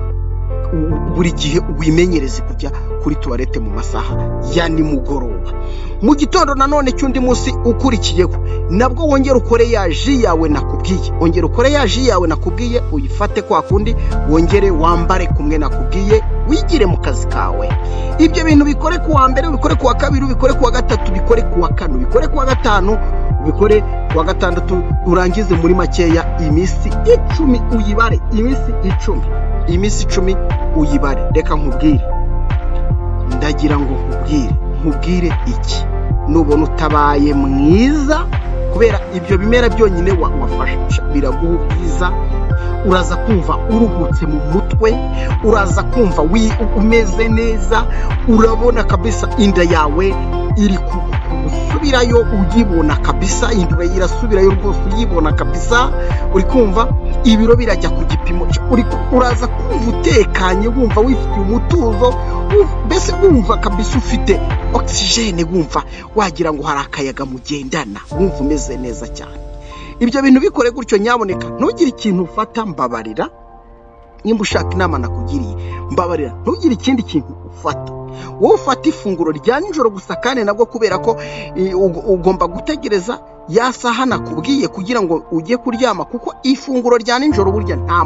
Buri gihe wimenyereze kujya kuri toilette mu masaha ya nimugoroba. Mu gitondo nanone cy'undi munsi ukurikiyeho, nabwo wongera ukore ya ji yawe nakubwiye, uyifate kwa kundi, wongere wambare kumwe nakubwiye, wigire mu kazi kawe. Ibyo bintu bikore kuwa mbere, bikore kuwa kabiri, bikore kuwa gatatu, bikore kuwa kane, bikore kuwa gatanu, bikore kuwa gatandatu. Urangize muri makeya iminsi 10 uyibare, iminsi 10 uyibare. Reka nkubwire, ndagira ngo nkubwire iki. Nubona utabaye mwiza kubera ibyo bimera byonyine wafashe, biraguha ubwiza, uraza kumva uruhutse mu mutwe, uraza kumva umeze neza, urabona kabisa inda yawe iri gusubirayo, uyibona kabisa, indwe irasubirayo rwose uyibona kabisa. Uri kumva ibiro birajya ku gipimo, uraza kumva utekanye, wumva wifitiye umutuzo, mbese wumva kabisa ufite oxygene, wumva wagira ngo hari akayaga mugendana, wumva umeze neza cyane. Ibyo bintu bikore gutyo, nyaboneka ntugire ikintu ufata, mbabarira. Nimba ushaka inama nakugiriye, mbabarira, ntugire ikindi kintu ufata. Wowe ufata ifunguro rya nijoro gusa, kandi nabwo kubera ko ugomba gutegereza ya saha nakubwiye kugira ngo ujye kuryama, kuko ifunguro rya nijoro burya nta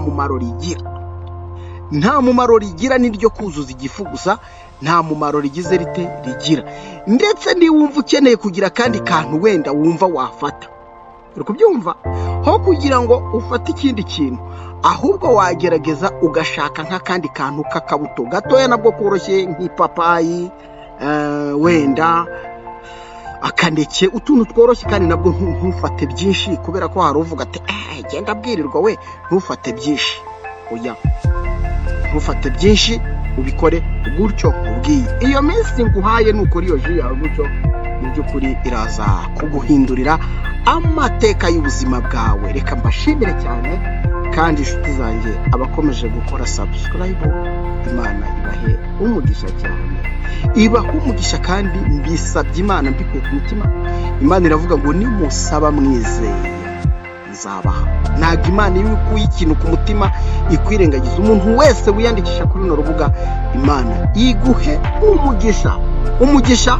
mumaro rigira, niryo kuzuza igifu gusa, nta mumaro rigira. Ndetse niwumva ukeneye kugira kandi kantu wenda wumva wafata, uri kubyumva, ho kugira ngo ufate ikindi kintu, ahubwo wagerageza ugashaka nk'akandi kantu k'akabuto gatoya nabwo koroshye, nk'ipapayi, wenda akaneke, utuntu tworoshye, kandi nabwo ntufate byinshi, kubera ko hari uvuga ati genda abwirirwa we, ntufate byinshi. Oya, ntufate byinshi, ubikore gutyo ubwiye. Iyo minsi nguhaye nukora iyo ji yawe gutyo, mu by'ukuri iraza kuguhindurira amateka y'ubuzima bwawe. Reka mbashimire cyane, kandi inshuti zanjye abakomeje gukora subscribe, Imana ibahe umugisha cyane. ibaha umugisha kandi mbisabye Imana mbikuye ku mutima. Imana iravuga ngo nimusaba mwizeye nzabaha. Ntabwo Imana iyo ikuye ikintu ku mutima ikwirengagiza. Umuntu wese wiyandikisha kuri runo rubuga Imana iguhe umugisha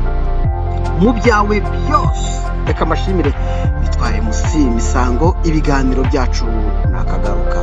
mu byawe byose. Reka mbashimire, bitwaye MC Misango, ibiganiro byacu nakagaruka.